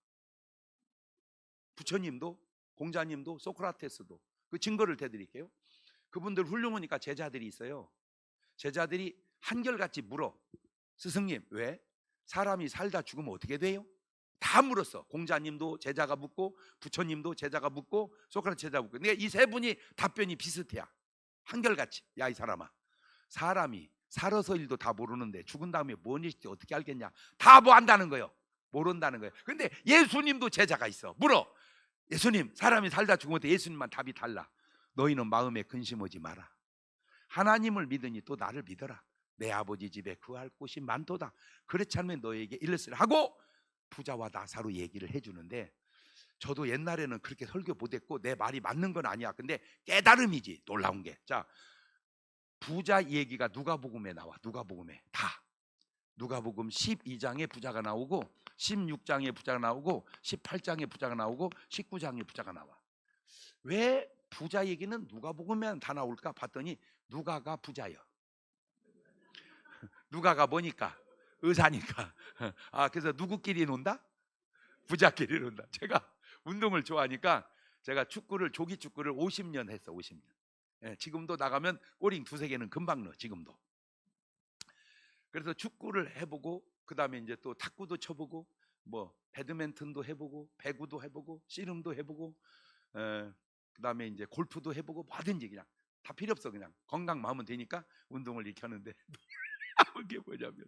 부처님도 공자님도 소크라테스도. 그 증거를 대드릴게요. 그분들 훌륭하니까 제자들이 있어요. 제자들이 한결같이 물어. 스승님, 왜? 사람이 살다 죽으면 어떻게 돼요? 다 물었어. 공자님도 제자가 묻고 부처님도 제자가 묻고 소크라테스 제자가 묻고. 근데 이 세 분이 답변이 비슷해야. 한결같이. 야, 이 사람아, 사람이 살아서 일도 다 모르는데 죽은 다음에 뭔 일인지 어떻게 알겠냐? 다 뭐 안다는 거예요. 모른다는 거예요. 근데 예수님도 제자가 있어. 물어. 예수님, 사람이 살다 죽으면 예수님만 답이 달라. 너희는 마음에 근심 오지 마라. 하나님을 믿으니 또 나를 믿어라. 내 아버지 집에 구할 곳이 많도다. 그렇지 않으면 너에게 일렀으라 하고 부자와 나사로 얘기를 해주는데, 저도 옛날에는 그렇게 설교 못했고 내 말이 맞는 건 아니야. 근데 깨달음이지. 놀라운 게, 자, 부자 얘기가 누가복음에 나와. 누가복음에 다. 누가복음 12장에 부자가 나오고 16장에 부자가 나오고 18장에 부자가 나오고 19장에 부자가 나와. 왜 부자 얘기는 누가복음에만 다 나올까 봤더니 누가가 부자여. 누가가 뭐니까? 의사니까. 그래서 누구끼리 논다? 부자끼리 논다. 제가 운동을 좋아하니까 제가 조기 축구를 50년 했어. 50년. 지금도 나가면 꼬링 두세 개는 금방 넣어. 지금도. 그래서 축구를 해보고 그 다음에 이제 또 탁구도 쳐보고 뭐 배드민턴도 해보고 배구도 해보고 씨름도 해보고 그 다음에 이제 골프도 해보고 뭐든지 그냥 다 필요 없어. 그냥 건강만 하면 되니까 운동을 이렇게 하는데 이게 뭐냐면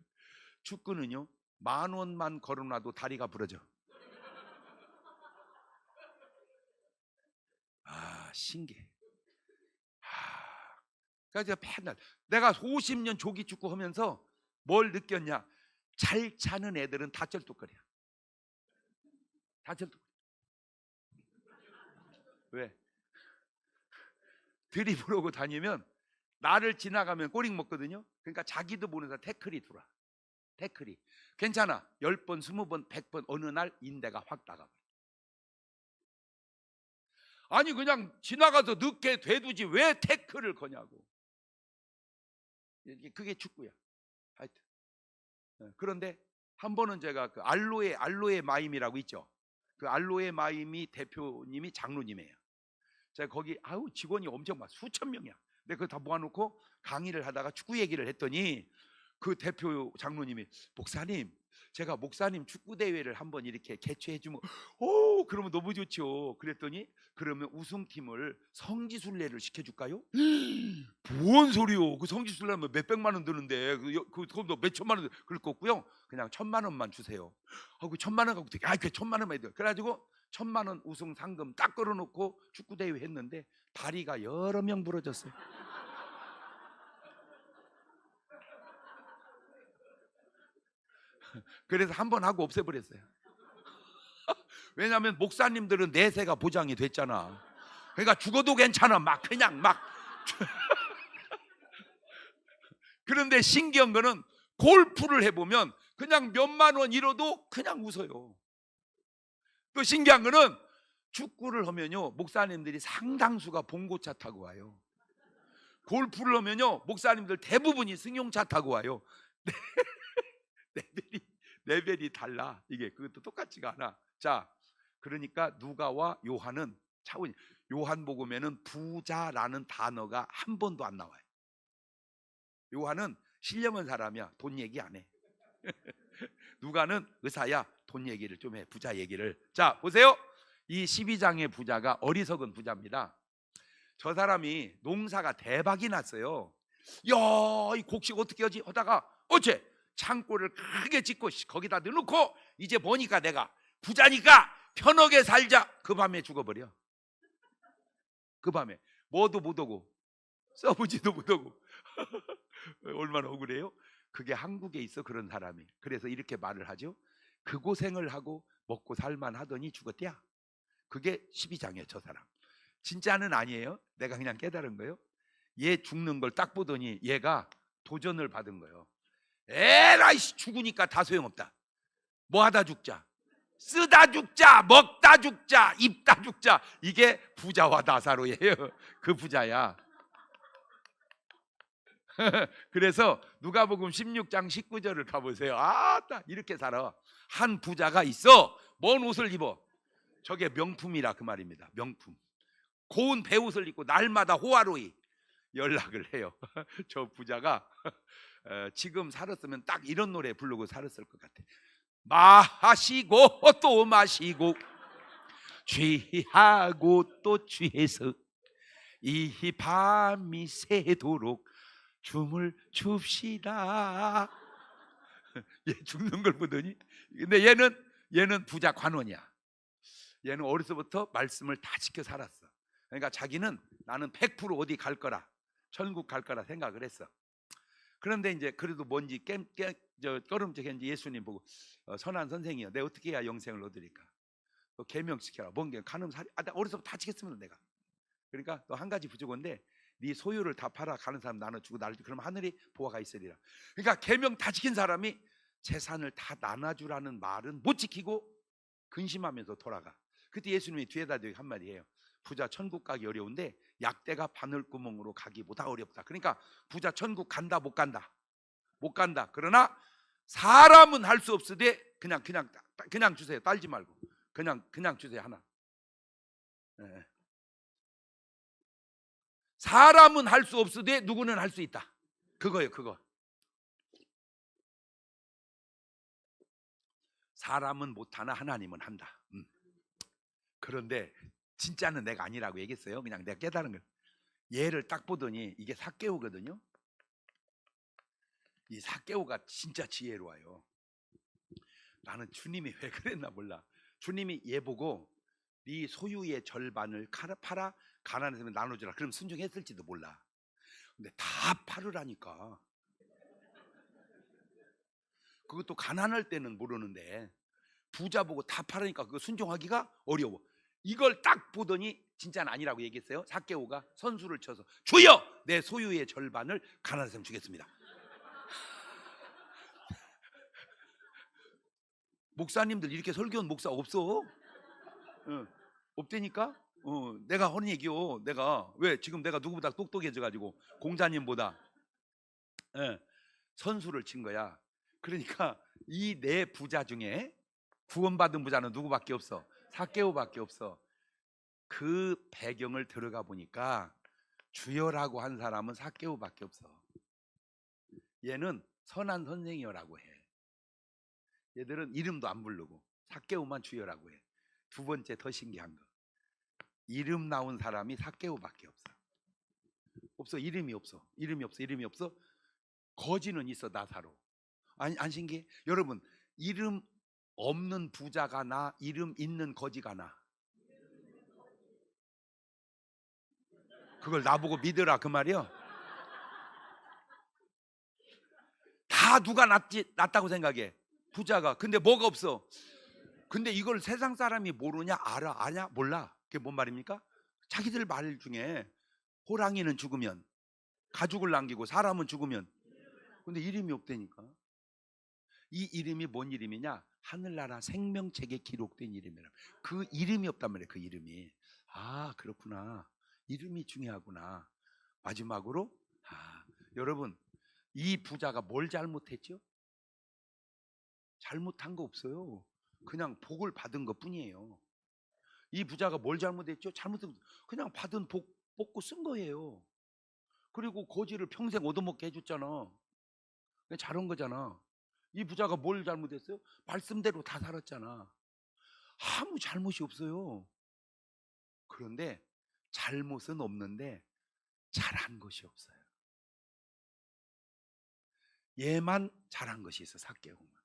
축구는요 10,000원만 걸어놔도 다리가 부러져. 신기해. 그래서 맨날 내가 50년 조기 축구 하면서 뭘 느꼈냐? 잘 차는 애들은 다 쩔뚝거려. 다 쩔뚝거려. 왜? 드리블 오고 다니면 나를 지나가면 꼬링 먹거든요. 그러니까 자기도 모르는 태클이 들어와. 태클이. 괜찮아. 10번, 20번, 100번 어느 날 인대가 확 나가버려. 아니 그냥 지나가서 늦게 되두지 왜 태클을 거냐고. 그게 축구야. 하여튼. 그런데 한 번은 제가 그 알로에 마임이라고 있죠. 그 알로에 마임이 대표님이 장로님이에요. 제가 거기 직원이 엄청 많아. 수천 명이야. 근데 그거 다 모아놓고 강의를 하다가 축구 얘기를 했더니 그 대표 장로님이 목사님, 제가 목사님 축구 대회를 한번 이렇게 개최해주면 그러면 너무 좋죠. 그랬더니 그러면 우승팀을 성지순례를 시켜줄까요? 뭔 소리요? 그 성지순례하면 몇백만 원 드는데 그거 몇천만 원 그럴 거 없고요. 그냥 1,000만 원만 주세요. 그 1,000만 원 갖고 되게 그 1,000만 원만 해도 그래가지고 1,000만 원 우승 상금 딱 걸어놓고 축구 대회 했는데 다리가 여러 명 부러졌어요. 그래서 한 번 하고 없애버렸어요. 왜냐하면 목사님들은 내세가 보장이 됐잖아. 그러니까 죽어도 괜찮아. 막 그냥 막. 그런데 신기한 거는 골프를 해보면 그냥 몇만 원 잃어도 그냥 웃어요. 또 신기한 거는 축구를 하면요 목사님들이 상당수가 봉고차 타고 와요. 골프를 하면요 목사님들 대부분이 승용차 타고 와요. 레벨이 달라. 이게 그것도 똑같지가 않아. 자, 그러니까 누가와 요한은 차원이. 요한복음에는 부자라는 단어가 한 번도 안 나와요. 요한은 신령한 사람이야. 돈 얘기 안 해. 누가는 의사야. 돈 얘기를 좀 해. 부자 얘기를. 자, 보세요. 이 12장의 부자가 어리석은 부자입니다. 저 사람이 농사가 대박이 났어요. 야, 이 곡식 어떻게 하지? 하다가 어째 창고를 크게 짓고 거기다 넣어놓고 이제 보니까 내가 부자니까 편하게 살자. 그 밤에 죽어버려. 그 밤에 뭐도 못하고 써보지도 못하고. 얼마나 억울해요? 그게 한국에 있어, 그런 사람이. 그래서 이렇게 말을 하죠. 그 고생을 하고 먹고 살만 하더니 죽었대야. 그게 12장이에요. 저 사람 진짜는 아니에요. 내가 그냥 깨달은 거예요. 얘 죽는 걸 딱 보더니 얘가 도전을 받은 거예요. 에라이, 죽으니까 다 소용없다. 뭐 하다 죽자, 쓰다 죽자, 먹다 죽자, 입다 죽자. 이게 부자와 나사로예요. 그 부자야. 그래서 누가복음 16장 19절을 가보세요. 아따, 이렇게 살아. 한 부자가 있어. 뭔 옷을 입어? 저게 명품이라 그 말입니다. 명품. 고운 배옷을 입고 날마다 호화로이 연락을 해요. 저 부자가 지금 살았으면 딱 이런 노래 부르고 살았을 것 같아. 마시고 또 마시고 취하고 또 취해서 이 밤이 새도록 춤을 춥시다. 얘 죽는 걸 보더니, 근데 얘는 부자 관원이야. 얘는 어려서부터 말씀을 다 지켜 살았어. 그러니까 자기는 나는 100% 어디 갈 거라, 천국 갈 거라 생각을 했어. 그런데 이제 그래도 뭔지 꺼름직했는지 예수님 보고 선한 선생이여, 내가 어떻게 해야 영생을 얻으리까? 너 계명시켜라. 뭔 게 간음살이? 나 어려서부터 다 지켰으면 내가. 그러니까 너 한 가지 부족한데 네 소유를 다 팔아 가는 사람 나눠주고 나를, 그럼 하늘이 보화가 있으리라. 그러니까 계명 다 지킨 사람이 재산을 다 나눠주라는 말은 못 지키고 근심하면서 돌아가. 그때 예수님이 뒤에다 대고 한마디 해요. 부자 천국 가기 어려운데 약대가 바늘구멍으로 가기보다 어렵다. 그러니까 부자 천국 간다 못 간다? 못 간다. 그러나 사람은 할 수 없으되 그냥 주세요. 딸지 말고 그냥 주세요. 하나. 네. 사람은 할 수 없으되 누구는 할 수 있다. 그거예요. 그거. 사람은 못하나 하나님은 한다. 그런데 진짜는 내가 아니라고 얘기했어요. 그냥 내가 깨달은 거예요. 얘를 딱 보더니 이게 삭개오거든요. 이 삭개오가 진짜 지혜로워요. 나는 주님이 왜 그랬나 몰라. 주님이 얘 보고 네 소유의 절반을 팔아 가난한 사람에 나눠주라. 그럼 순종했을지도 몰라. 근데 다 팔으라니까. 그것도 가난할 때는 모르는데 부자 보고 다 팔으니까 그거 순종하기가 어려워. 이걸 딱 보더니 진짜는 아니라고 얘기했어요. 삭개오가 선수를 쳐서 주여, 내 소유의 절반을 가난한 사람 주겠습니다. 목사님들 이렇게 설교한 목사 없어. 없다니까. 내가 하는 얘기요. 내가 왜 지금 내가 누구보다 똑똑해져 가지고 공자님보다 선수를 친 거야. 그러니까 이 네 부자 중에 구원받은 부자는 누구밖에 없어? 삭개오밖에 없어. 그 배경을 들어가 보니까 주여라고 한 사람은 삭개오밖에 없어. 얘는 선한 선생이여라고 해. 얘들은 이름도 안 부르고 삭개오만 주여라고 해. 두 번째 더 신기한 거, 이름 나온 사람이 삭개오밖에 없어. 없어. 이름이 없어. 이름이 없어. 거지는 있어. 나사로. 아니, 안 신기해? 여러분, 이름 없는 부자가 나, 이름 있는 거지가 나? 그걸 나보고 믿으라 그 말이야? 다 누가 낫다고 생각해? 부자가. 근데 뭐가 없어? 근데 이걸 세상 사람이 모르냐? 아냐? 몰라. 그게 뭔 말입니까? 자기들 말 중에 호랑이는 죽으면 가죽을 남기고 사람은 죽으면, 근데 이름이 없다니까. 이 이름이 뭔 이름이냐? 하늘나라 생명책에 기록된 이름이라. 그 이름이 없단 말이에요. 그 이름이. 아, 그렇구나. 이름이 중요하구나. 마지막으로 여러분, 이 부자가 뭘 잘못했죠? 잘못한 거 없어요. 그냥 복을 받은 것 뿐이에요. 이 부자가 뭘 잘못했죠? 잘못은 그냥 받은 복 뽑고 쓴 거예요. 그리고 거지를 평생 얻어먹게 해줬잖아. 그냥 잘한 거잖아. 이 부자가 뭘 잘못했어요? 말씀대로 다 살았잖아. 아무 잘못이 없어요. 그런데 잘못은 없는데 잘한 것이 없어요. 얘만 잘한 것이 있어. 삭개오만.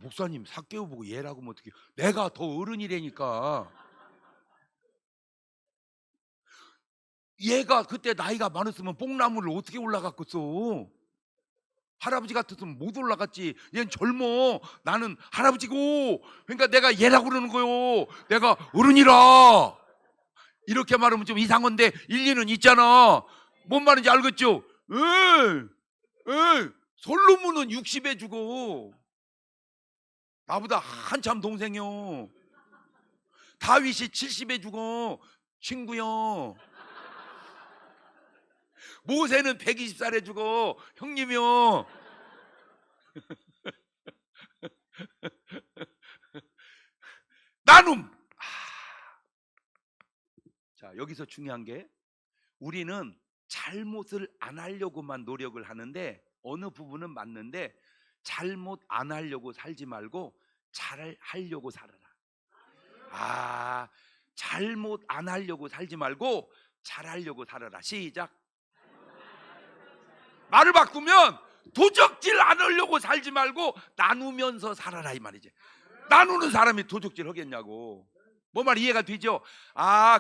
목사님 삭개오 보고 얘라고 하면 어떻게? 내가 더 어른이라니까. 얘가 그때 나이가 많았으면 뽕나무를 어떻게 올라갔겠어? 할아버지 같았으면 못 올라갔지. 얘는 젊어. 나는 할아버지고. 그러니까 내가 얘라고 그러는 거요. 내가 어른이라. 이렇게 말하면 좀 이상한데 일리는 있잖아. 뭔 말인지 알겠죠? 솔로몬은 60에 죽어. 나보다 한참 동생이요. 다윗이 70에 죽어. 친구요. 모세는 120살에 죽어. 형님이요. 나눔. 자, 여기서 중요한 게 우리는 잘못을 안 하려고만 노력을 하는데 어느 부분은 맞는데 잘못 안 하려고 살지 말고 잘 하려고 살아라. 잘못 안 하려고 살지 말고 잘 하려고 살아라. 시작. 말을 바꾸면 도적질 안 하려고 살지 말고 나누면서 살아라 이 말이지. 나누는 사람이 도적질 하겠냐고. 뭐 말 이해가 되죠?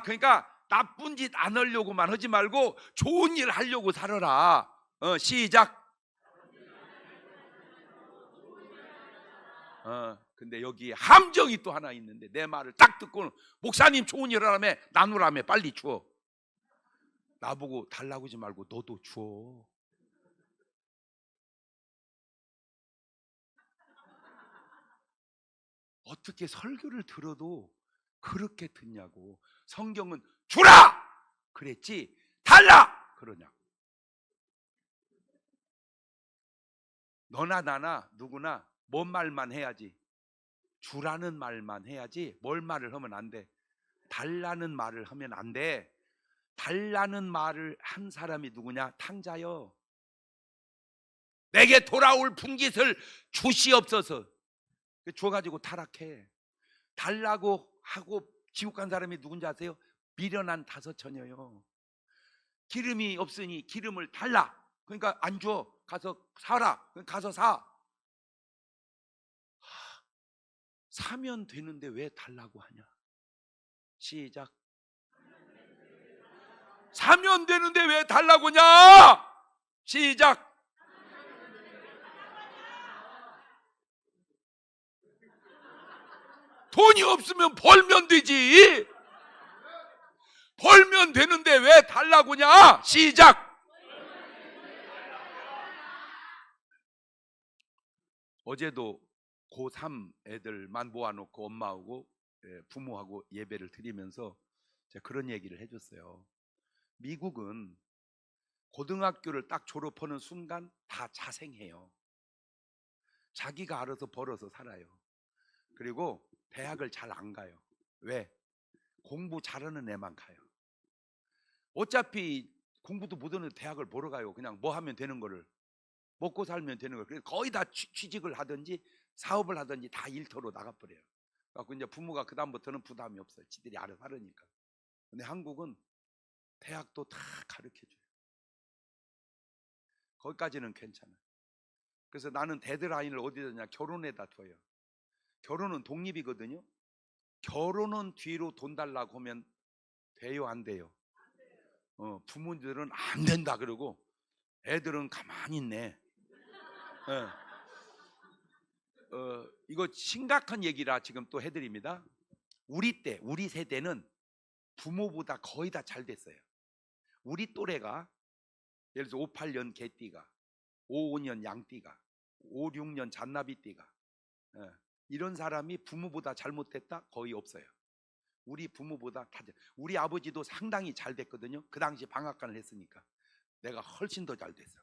그러니까 나쁜 짓 안 하려고만 하지 말고 좋은 일 하려고 살아라. 시작. 근데 여기 함정이 또 하나 있는데 내 말을 딱 듣고 목사님 좋은 일 하라며 나누라며 빨리 줘. 나보고 달라고 하지 말고 너도 줘. 어떻게 설교를 들어도 그렇게 듣냐고. 성경은 주라 그랬지 달라 그러냐고. 너나 나나 누구나 뭔 말만 해야지. 주라는 말만 해야지 뭘 말을 하면 안 돼. 달라는 말을 하면 안 돼. 달라는 말을 한 사람이 누구냐? 탕자여. 내게 돌아올 분깃을 주시옵소서. 줘가지고 타락해. 달라고 하고 지옥 간 사람이 누군지 아세요? 미련한 다섯 처녀요. 기름이 없으니 기름을 달라. 그러니까 안 줘. 가서 사라. 가서 사. 사면 되는데 왜 달라고 하냐? 시작. 사면 되는데 왜 달라고 하냐? 시작. 돈이 없으면 벌면 되지. 벌면 되는데 왜 달라고 하냐? 시작. 어제도 고3 애들만 모아놓고 엄마하고 부모하고 예배를 드리면서 제가 그런 얘기를 해줬어요. 미국은 고등학교를 딱 졸업하는 순간 다 자생해요. 자기가 알아서 벌어서 살아요. 그리고 대학을 잘 안 가요. 왜? 공부 잘하는 애만 가요. 어차피 공부도 못하는 대학을 보러 가요. 그냥 뭐 하면 되는 거를 먹고 살면 되는 거예요. 그래서 거의 다 취직을 하든지 사업을 하든지 다 일터로 나가버려요. 그래서 이제 부모가 그 다음부터는 부담이 없어요. 지들이 알아서 하려니까. 근데 한국은 대학도 다 가르쳐줘요. 거기까지는 괜찮아요. 그래서 나는 데드라인을 어디다 냐 결혼에다 둬요. 결혼은 독립이거든요. 결혼은 뒤로 돈 달라고 하면 돼요, 안 돼요? 부모들은 안 된다 그러고 애들은 가만히 있네. 이거 심각한 얘기라 지금 또 해드립니다. 우리 세대는 부모보다 거의 다 잘 됐어요. 우리 또래가 예를 들어서 58년 개띠가, 55년 양띠가, 56년 잔나비띠가 이런 사람이 부모보다 잘못됐다? 거의 없어요. 우리 부모보다 우리 아버지도 상당히 잘 됐거든요. 그 당시 방앗간을 했으니까 내가 훨씬 더 잘 됐어.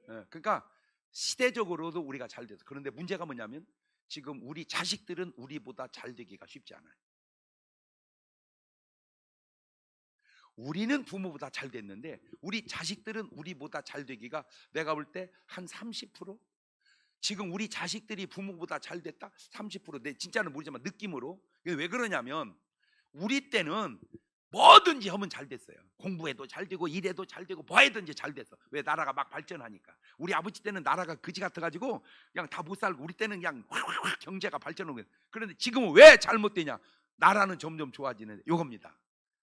그러니까 시대적으로도 우리가 잘 됐어. 그런데 문제가 뭐냐면 지금 우리 자식들은 우리보다 잘 되기가 쉽지 않아요. 우리는 부모보다 잘 됐는데 우리 자식들은 우리보다 잘 되기가 내가 볼 때 한 30%? 지금 우리 자식들이 부모보다 잘 됐다? 30%. 내 진짜는 모르지만 느낌으로. 이게 왜 그러냐면 우리 때는 뭐든지 하면 잘 됐어요. 공부해도 잘 되고 일해도 잘 되고 뭐 해든지 잘 됐어. 왜? 나라가 막 발전하니까. 우리 아버지 때는 나라가 그지 같아가지고 그냥 다 못 살고 우리 때는 그냥 확 경제가 발전하는 거예요. 그런데 지금은 왜 잘못되냐? 나라는 점점 좋아지는 요겁니다.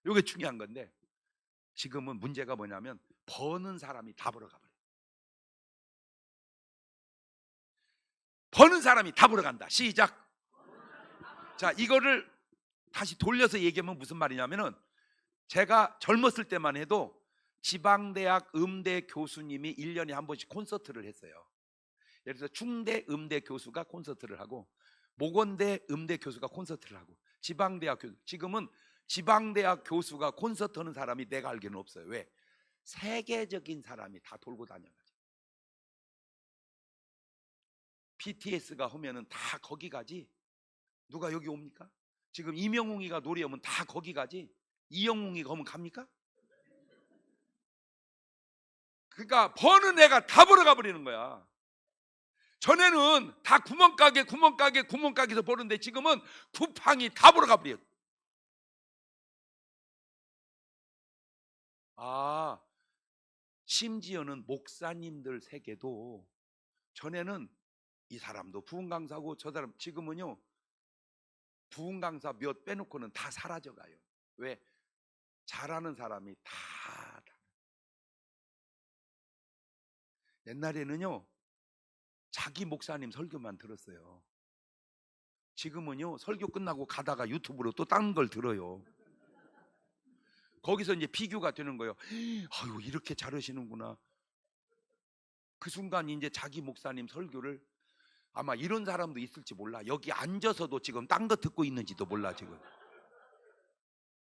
요게 중요한 건데 지금은 문제가 뭐냐면 버는 사람이 다 벌어가 버려요. 버는 사람이 다 벌어간다. 시작. 자, 이거를 다시 돌려서 얘기하면 무슨 말이냐면은 제가 젊었을 때만 해도 지방대학 음대 교수님이 1년에 한 번씩 콘서트를 했어요. 예를 들어서 충대 음대 교수가 콘서트를 하고 모건대 음대 교수가 콘서트를 하고 지방대학 교수. 지금은 지방대학 교수가 콘서트 하는 사람이 내가 알기는 없어요. 왜? 세계적인 사람이 다 돌고 다녀가지고 BTS가 하면은 다 거기 가지. 누가 여기 옵니까? 지금 이명웅이가 노래 오면 다 거기 가지. 이영웅이가 오면 갑니까? 그러니까 버는 애가 다 벌어가 버리는 거야. 전에는 다 구멍가게에서 버는데 지금은 쿠팡이 다 벌어가 버려요. 아, 심지어는 목사님들 세계도 전에는 이 사람도 부흥 강사고 저 사람 지금은요 부흥 강사 몇 빼놓고는 다 사라져 가요. 왜? 잘하는 사람이 다. 옛날에는요 자기 목사님 설교만 들었어요. 지금은요 설교 끝나고 가다가 유튜브로 또 딴 걸 들어요. 거기서 이제 비교가 되는 거예요. 아유 이렇게 잘하시는구나. 그 순간 이제 자기 목사님 설교를 아마 이런 사람도 있을지 몰라. 여기 앉아서도 지금 딴 거 듣고 있는지도 몰라. 지금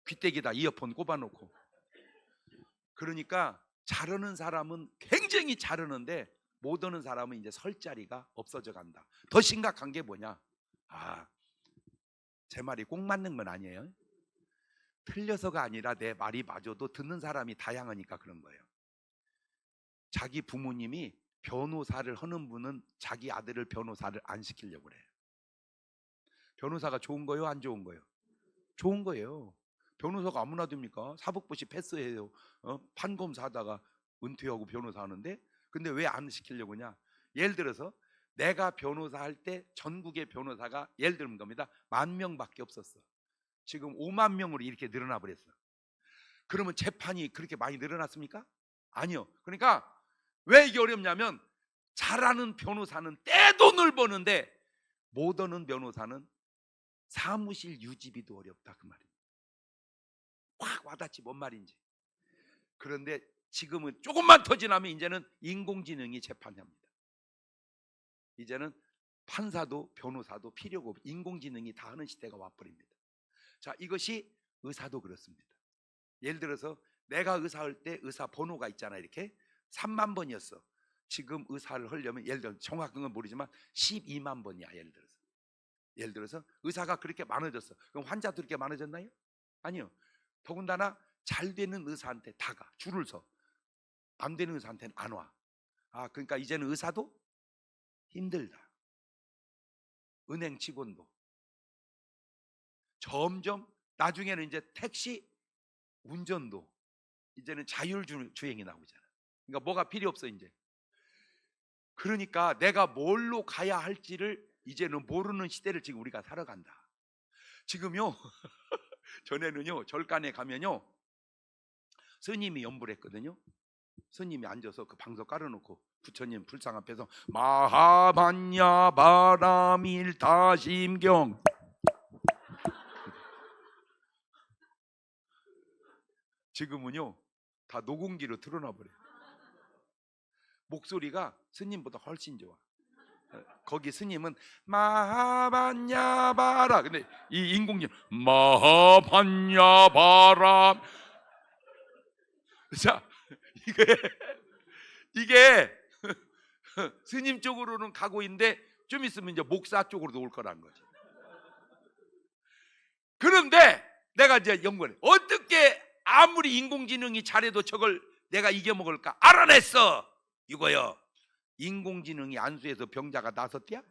귀때기다 이어폰 꼽아놓고. 그러니까 잘하는 사람은 굉장히 잘하는데 못 하는 사람은 이제 설 자리가 없어져 간다. 더 심각한 게 뭐냐? 제 말이 꼭 맞는 건 아니에요. 틀려서가 아니라 내 말이 맞아도 듣는 사람이 다양하니까 그런 거예요. 자기 부모님이 변호사를 하는 분은 자기 아들을 변호사를 안 시키려고 그래요. 변호사가 좋은 거예요? 안 좋은 거예요? 좋은 거예요. 변호사가 아무나 됩니까? 사법고시 패스해요. 판검사 하다가 은퇴하고 변호사 하는데 근데 왜 안 시키려고 하냐? 예를 들어서 내가 변호사 할 때 전국의 변호사가 예를 들면 겁니다. 10,000명밖에 없었어. 지금 5만 명으로 이렇게 늘어나 버렸어. 그러면 재판이 그렇게 많이 늘어났습니까? 아니요. 그러니까 왜 이게 어렵냐면 잘하는 변호사는 떼돈을 버는데 못하는 변호사는 사무실 유지비도 어렵다 그 말이에요. 확 와닿지 뭔 말인지. 그런데 지금은 조금만 더 지나면 이제는 인공지능이 재판합니다. 이제는 판사도 변호사도 필요가 없고 인공지능이 다 하는 시대가 와버립니다. 자, 이것이 의사도 그렇습니다. 예를 들어서 내가 의사할 때 의사 번호가 있잖아. 이렇게 3만 번이었어. 지금 의사를 하려면 예를 들어 정확한 건 모르지만 12만 번이야. 예를 들어서 의사가 그렇게 많아졌어. 그럼 환자도 그렇게 많아졌나요? 아니요. 더군다나 잘 되는 의사한테 다가 줄을 서. 안 되는 의사한테는 안 와. 그러니까 이제는 의사도 힘들다. 은행 직원도 점점 나중에는 이제 택시 운전도 이제는 자율주행이 나오잖아. 그러니까 뭐가 필요 없어 이제. 그러니까 내가 뭘로 가야 할지를 이제는 모르는 시대를 지금 우리가 살아간다. 지금요 전에는요 절간에 가면요 스님이 연불 했거든요. 스님이 앉아서 그 방석 깔아놓고 부처님 불상 앞에서 마하반야 바라밀다심경 지금은요 다 녹음기로 틀어놔 버려요. 목소리가 스님보다 훨씬 좋아. 거기 스님은 마하반야 바라 근데 이 인공지능 마하반야 바라. 자 이게 스님 쪽으로는 가고 있는데 좀 있으면 이제 목사 쪽으로도 올 거라는 거죠. 그런데 내가 이제 연구를 어떻게 아무리 인공지능이 잘해도 저걸 내가 이겨먹을까? 알아냈어. 이거요. 인공지능이 안수해서 병자가 나섰대야?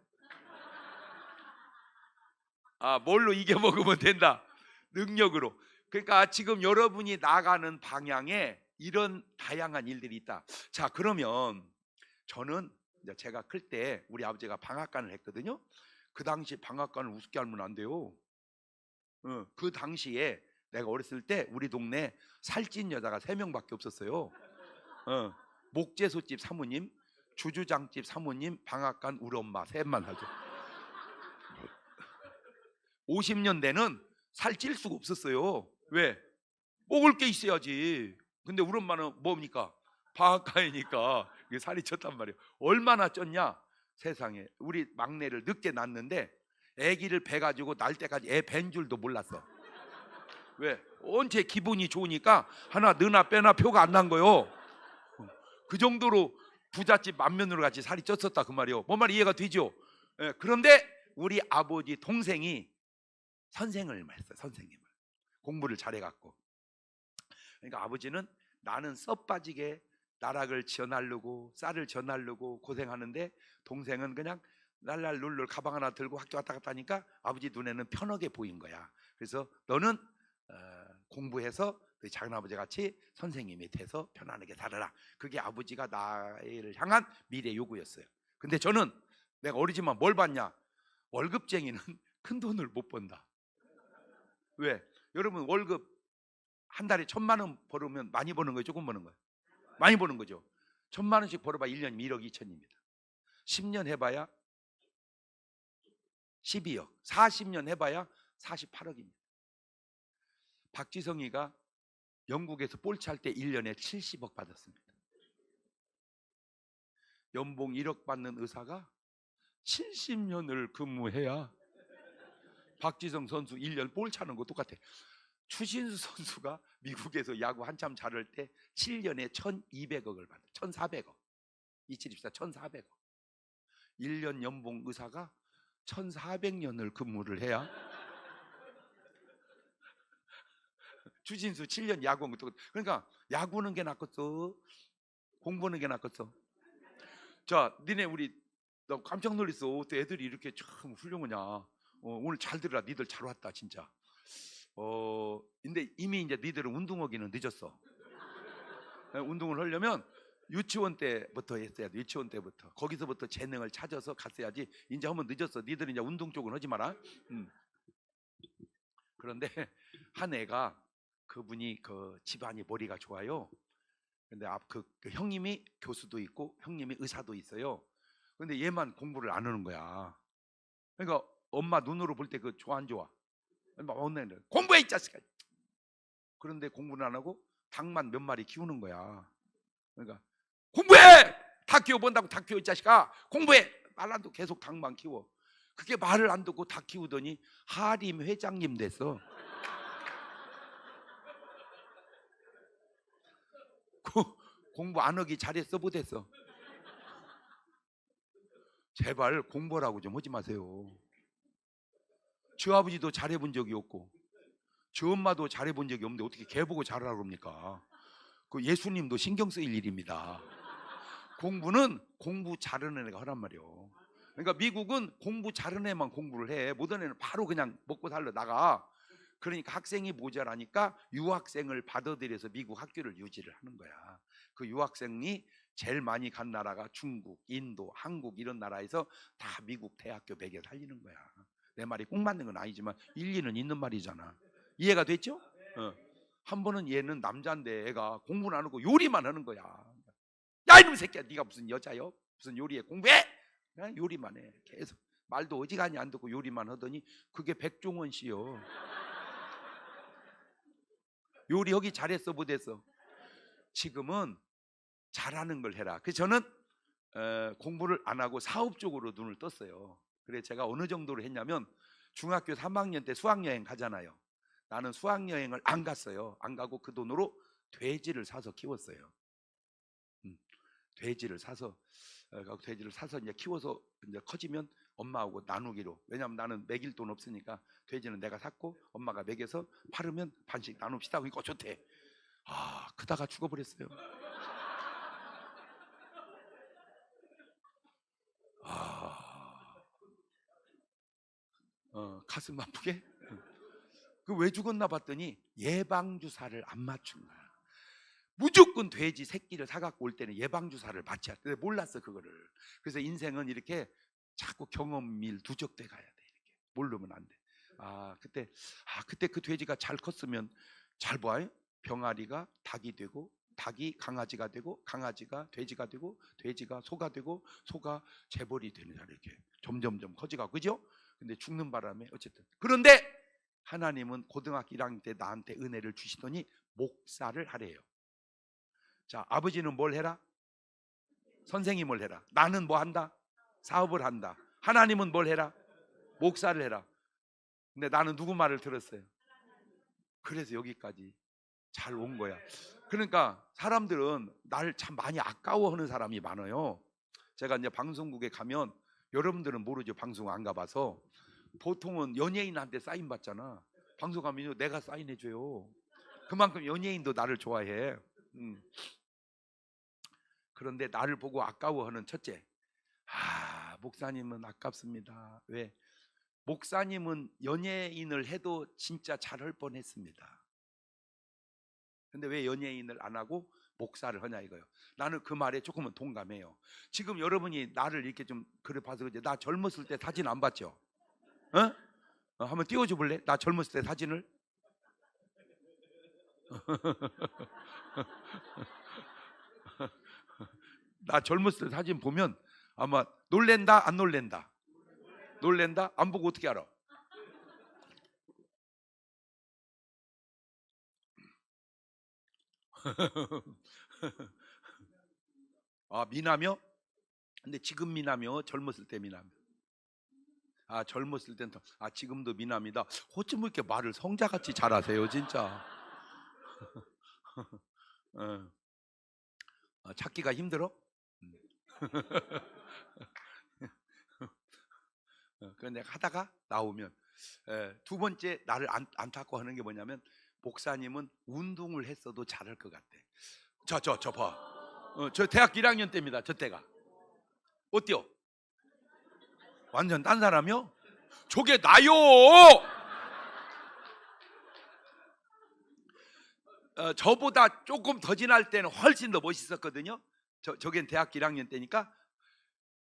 뭘로 이겨먹으면 된다? 능력으로. 그러니까 지금 여러분이 나가는 방향에 이런 다양한 일들이 있다. 자, 그러면 저는 이제 제가 클 때 우리 아버지가 방앗간을 했거든요. 그 당시 방앗간을 우습게 알면 안 돼요. 그 당시에 내가 어렸을 때 우리 동네 살찐 여자가 3명밖에 없었어요. 목재소집 사모님, 주주장집 사모님, 방앗간 우리 엄마 셋만 하죠. 50년대는 살찔 수가 없었어요. 왜? 먹을 게 있어야지. 근데 우리 엄마는 뭡니까? 방앗간이니까 살이 쪘단 말이에요. 얼마나 쪘냐? 세상에. 우리 막내를 늦게 낳았는데 아기를 배 가지고 날 때까지 애 뵌 줄도 몰랐어. 왜? 언제 기분이 좋으니까 하나 넣나 빼나 표가 안 난 거요. 그 정도로 부잣집 맏며느리 같이 살이 쪘었다 그 말이요. 뭔 말 이해가 되죠? 그런데 우리 아버지 동생이 선생을 했어요. 선생님을. 공부를 잘해갖고. 그러니까 아버지는 나는 썩 빠지게 나락을 지어나르고 쌀을 지어나르고 고생하는데 동생은 그냥 날날 룰룰 가방 하나 들고 학교 왔다 갔다 하니까 아버지 눈에는 편하게 보인 거야. 그래서 너는 공부해서 너희 작은아버지 같이 선생님이 돼서 편안하게 살아라. 그게 아버지가 나를 향한 미래 요구였어요. 근데 저는 내가 어리지만 뭘 봤냐? 월급쟁이는 큰 돈을 못 번다. 왜? 여러분 월급 한 달에 1,000만 원 벌으면 많이 버는 거예요? 조금 버는 거예요? 많이 버는 거죠. 1,000만 원씩 벌어봐 1년 1억 2천입니다. 10년 해봐야 12억, 40년 해봐야 48억입니다. 박지성이가 영국에서 볼치할 때 1년에 70억 받았습니다. 연봉 1억 받는 의사가 70년을 근무해야 박지성 선수 1년 볼 차는 거 똑같아. 추신수 선수가 미국에서 야구 한참 잘할 때 7년에 1,200억을 받아. 1,400억. 2724 1,400억. 1년 연봉 의사가 1,400년을 근무를 해야 추신수 7년 야구한 것도. 그러니까 야구는 게 낫겠어? 공부하는 게 낫겠어? 자, 니네 우리 나 깜짝 놀랐어. 어떻게 애들이 이렇게 참 훌륭하냐. 오늘 잘 들으라. 니들 잘 왔다 진짜. 근데 이미 이제 니들은 운동하기는 늦었어. 운동을 하려면 유치원 때부터 했어야 돼. 유치원 때부터. 거기서부터 재능을 찾아서 갔어야지. 이제 하면 늦었어. 니들은 이제 운동 쪽은 하지 마라. 그런데 한 애가 그분이 그 집안이 머리가 좋아요. 근데 그 형님이 교수도 있고 형님이 의사도 있어요. 근데 얘만 공부를 안 하는 거야. 그러니까 엄마 눈으로 볼 때 그 좋아 안 좋아? 공부해 이 자식아. 그런데 공부는 안 하고 닭만 몇 마리 키우는 거야. 그러니까 공부해! 닭 키워본다고 닭 키워 이 자식아. 공부해! 말 안 듣고 계속 닭만 키워. 그게 말을 안 듣고 닭 키우더니 하림 회장님 됐어. 공부 안 하기 잘했어 못했어? 제발 공부라고 좀 하지 마세요. 저 아버지도 잘해본 적이 없고 저 엄마도 잘해본 적이 없는데 어떻게 걔 보고 잘하라고 그럽니까? 그 예수님도 신경 쓰일 일입니다. 공부는 공부 잘하는 애가 하란 말이요. 그러니까 미국은 공부 잘하는 애만 공부를 해. 못하는 애는 바로 그냥 먹고 살러 나가. 그러니까 학생이 모자라니까 유학생을 받아들여서 미국 학교를 유지를 하는 거야. 그 유학생이 제일 많이 간 나라가 중국, 인도, 한국 이런 나라에서 다 미국 대학교 매겨 살리는 거야. 내 말이 꼭 맞는 건 아니지만 일리는 있는 말이잖아. 이해가 됐죠? 한 번은 얘는 남자인데 애가 공부는 안 하고 요리만 하는 거야. 야 이놈 새끼야, 네가 무슨 여자요? 무슨 요리해? 공부해? 그냥 요리만 해. 계속 말도 어지간히 안 듣고 요리만 하더니 그게 백종원 씨요. 요리하기 잘했어 못했어? 지금은 잘하는 걸 해라. 그래서 저는 공부를 안 하고 사업 쪽으로 눈을 떴어요. 그래서 제가 어느 정도로 했냐면 중학교 3학년 때 수학여행 가잖아요. 나는 수학여행을 안 갔어요. 안 가고 그 돈으로 돼지를 사서 키웠어요. 돼지를 사서 이제 키워서 이제 커지면 엄마하고 나누기로. 왜냐하면 나는 먹일 돈 없으니까 돼지는 내가 샀고 엄마가 먹여서 팔으면 반씩 나눕시다. 그러니까 좋대. 크다가 죽어버렸어요. 가슴 아프게? 그 왜 죽었나 봤더니 예방주사를 안 맞춘 거야. 무조건 돼지 새끼를 사갖고 올 때는 예방주사를 맞춰야 돼. 몰랐어 그거를. 그래서 인생은 이렇게 자꾸 경험일 누적돼 가야 돼. 이렇게 모르면 안 돼. 그때 그 돼지가 잘 컸으면 잘 봐요. 병아리가 닭이 되고, 닭이 강아지가 되고, 강아지가 돼지가 되고, 돼지가 소가 되고, 소가 재벌이 되는 자 이렇게 점점점 커지고, 그죠? 근데 죽는 바람에 어쨌든. 그런데 하나님은 고등학교 1학년 때 나한테 은혜를 주시더니 목사를 하래요. 자, 아버지는 뭘 해라? 선생님을 해라. 나는 뭐 한다? 사업을 한다. 하나님은 뭘 해라? 목사를 해라. 근데 나는 누구 말을 들었어요? 그래서 여기까지 잘 온 거야. 그러니까 사람들은 나를 참 많이 아까워하는 사람이 많아요. 제가 이제 방송국에 가면, 여러분들은 모르죠. 방송 안 가봐서. 보통은 연예인한테 사인 받잖아. 방송 가면요, 내가 사인해줘요. 그만큼 연예인도 나를 좋아해. 그런데 나를 보고 아까워하는 첫째, 목사님은 아깝습니다. 왜? 목사님은 연예인을 해도 진짜 잘할 뻔했습니다. 근데 왜 연예인을 안 하고 목사를 하냐 이거예요. 나는 그 말에 조금은 동감해요. 지금 여러분이 나를 이렇게 좀 그래 봐서 그러지, 나 젊었을 때 사진 안 봤죠? 한번 띄워줘 볼래? 나 젊었을 때 사진을. 나 젊었을 때 사진 보면 아마 놀랜다 안 놀랜다? 놀랜다? 안 보고 어떻게 알아? 미남이요? 근데 지금 미남이요? 젊었을 때 미남? 젊었을 땐 지금도 미남이다. 어쩜 이렇게 말을 성자같이 잘하세요 진짜. 찾기가 힘들어? 그런데 하다가 나오면, 두 번째 나를 안타까워하는 게 뭐냐면, 목사님은 운동을 했어도 잘할 것 같아. 저 봐. 저 대학 1학년 때입니다. 저 때가 어때요? 완전 딴 사람이요? 저게 나요. 저보다 조금 더 지날 때는 훨씬 더 멋있었거든요. 저겐 대학 1학년 때니까.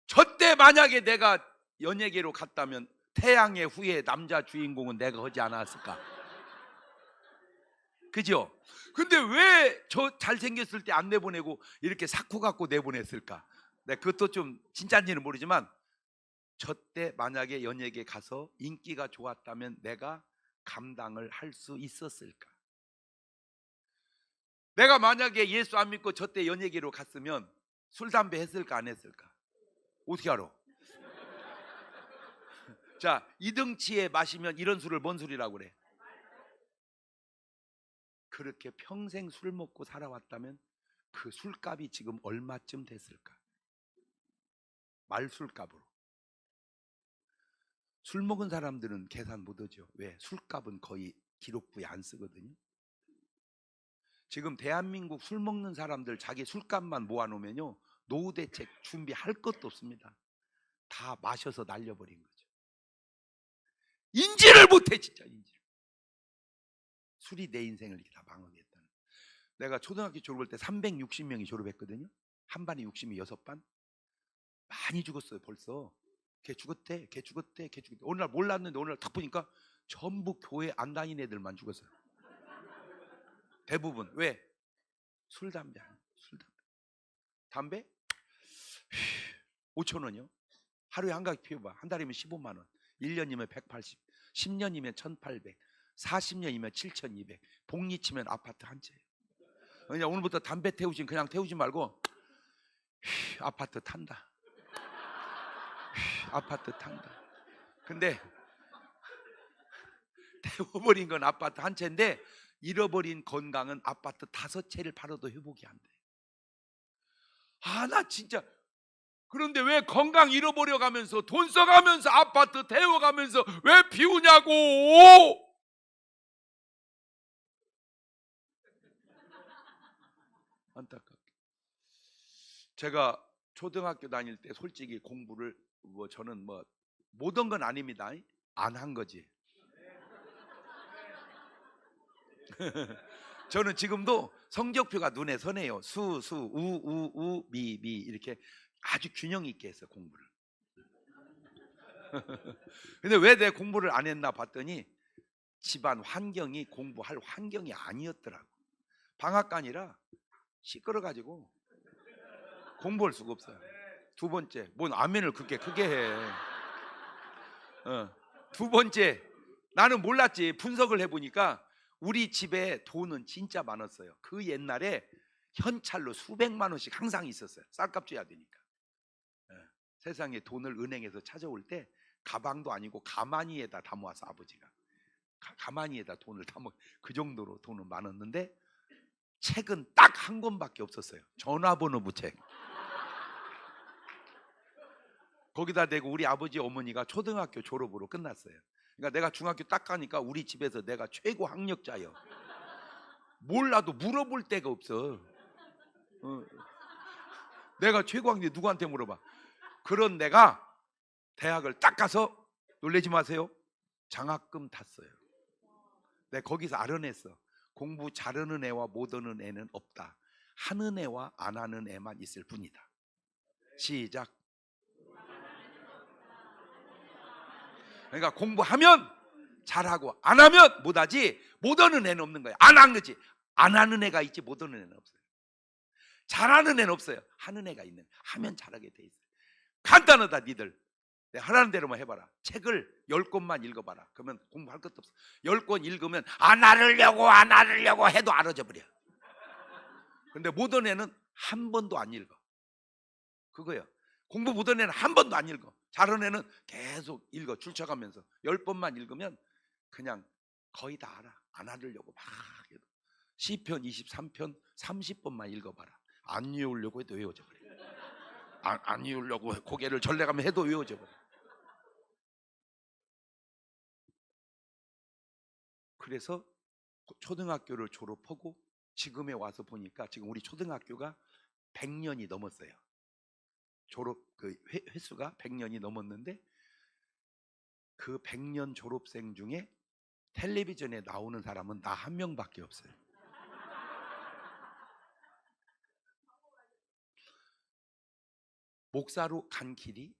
저 때 만약에 내가 연예계로 갔다면 태양의 후예 남자 주인공은 내가 하지 않았을까? 그죠? 근데 왜 저 잘생겼을 때 안 내보내고 이렇게 사쿠 갖고 내보냈을까? 그것도 좀 진짜인지는 모르지만, 저 때 만약에 연예계 가서 인기가 좋았다면 내가 감당을 할 수 있었을까? 내가 만약에 예수 안 믿고 저 때 연예계로 갔으면 술 담배 했을까 안 했을까? 어떻게 알아? 자, 이등치에 마시면 이런 술을 뭔 술이라고 그래? 그렇게 평생 술 먹고 살아왔다면 그 술값이 지금 얼마쯤 됐을까? 말술값으로. 술 먹은 사람들은 계산 못하죠. 왜? 술값은 거의 기록부에 안 쓰거든요. 지금 대한민국 술 먹는 사람들 자기 술값만 모아놓으면요, 노후 대책 준비할 것도 없습니다. 다 마셔서 날려버린 거죠. 인지를 못해 진짜. 인지를. 술이 내 인생을 이렇게 다 망하게 했다는. 내가 초등학교 졸업할 때 360명이 졸업했거든요. 한 반에 66반. 많이 죽었어요 벌써. 걔 죽었대. 어느 날 몰랐는데 어느 날 딱 보니까 전부 교회 안 다니는 애들만 죽었어요. 대부분. 왜? 술 담배. 담배 5,000원이요. 하루에 한 가지 피워봐. 한 달이면 15만 원, 1년이면 180, 10년이면 1,800, 40년이면 7,200. 복리 치면 아파트 한 채예요. 그냥 오늘부터 담배 태우지 그냥 태우지 말고 아파트 탄다. 아파트 탄다. 근데 태워버린 건 아파트 한 채인데 잃어버린 건강은 아파트 5채를 팔아도 회복이 안 돼. 나 진짜. 그런데 왜 건강 잃어버려 가면서 돈 써가면서 아파트 태워가면서 왜 비우냐고. 안타깝게. 제가 초등학교 다닐 때 솔직히 공부를 저는 못한 건 아닙니다. 안 한 거지. 저는 지금도 성적표가 눈에 선해요. 수, 우, 미 이렇게 아주 균형 있게 했어요, 공부를. 근데 왜 내 공부를 안 했나 봤더니 집안 환경이 공부할 환경이 아니었더라고. 방학간이라 시끄러가지고 공부할 수가 없어요. 두 번째, 뭔 아멘을 그렇게 크게 해. 두 번째, 나는 몰랐지. 분석을 해보니까 우리 집에 돈은 진짜 많았어요. 그 옛날에 현찰로 수백만 원씩 항상 있었어요. 쌀값 줘야 되니까. 세상에 돈을 은행에서 찾아올 때 가방도 아니고 가마니에다 담아와서 아버지가 가마니에다 돈을 담아, 그 정도로 돈은 많았는데 책은 딱 한 권밖에 없었어요. 전화번호부 책. 거기다 대고 우리 아버지 어머니가 초등학교 졸업으로 끝났어요. 그러니까 내가 중학교 딱 가니까 우리 집에서 내가 최고 학력자예요. 몰라도 물어볼 데가 없어. 내가 최고 학력 누구한테 물어봐. 그런 내가 대학을 딱 가서, 놀라지 마세요, 장학금 탔어요. 내가 거기서 알아냈어. 공부 잘하는 애와 못하는 애는 없다. 하는 애와 안 하는 애만 있을 뿐이다. 시작. 그러니까 공부하면 잘하고 안 하면 못하지, 못하는 애는 없는 거야. 안 한 거지. 안 하는 애가 있지 못하는 애는 없어요. 잘하는 애는 없어요. 하는 애가 있는. 하면 잘하게 돼 있어요. 간단하다. 니들 하라는 대로만 해봐라. 책을 10권만 읽어봐라. 그러면 공부할 것도 없어. 10권 읽으면 안 알으려고 해도 알아져 버려. 근데 못하는 애는 한 번도 안 읽어. 그거야. 공부 못하는 애는 한 번도 안 읽어. 잘하는 애는 계속 읽어. 줄쳐가면서 10번만 읽으면 그냥 거의 다 알아. 안 알으려고 막 해도. 시편 23편 30번만 읽어봐라. 안 외우려고 해도 외워져 버려. 안 외우려고 고개를 절레가며 해도 외워져 버려. 그래서 초등학교를 졸업하고 지금에 와서 보니까 지금 우리 초등학교가 100년이 넘었어요. 졸업 그 횟수가 100년이 넘었는데 그 100년 졸업생 중에 텔레비전에 나오는 사람은 나 한 명밖에 없어요. 목사로 간 길이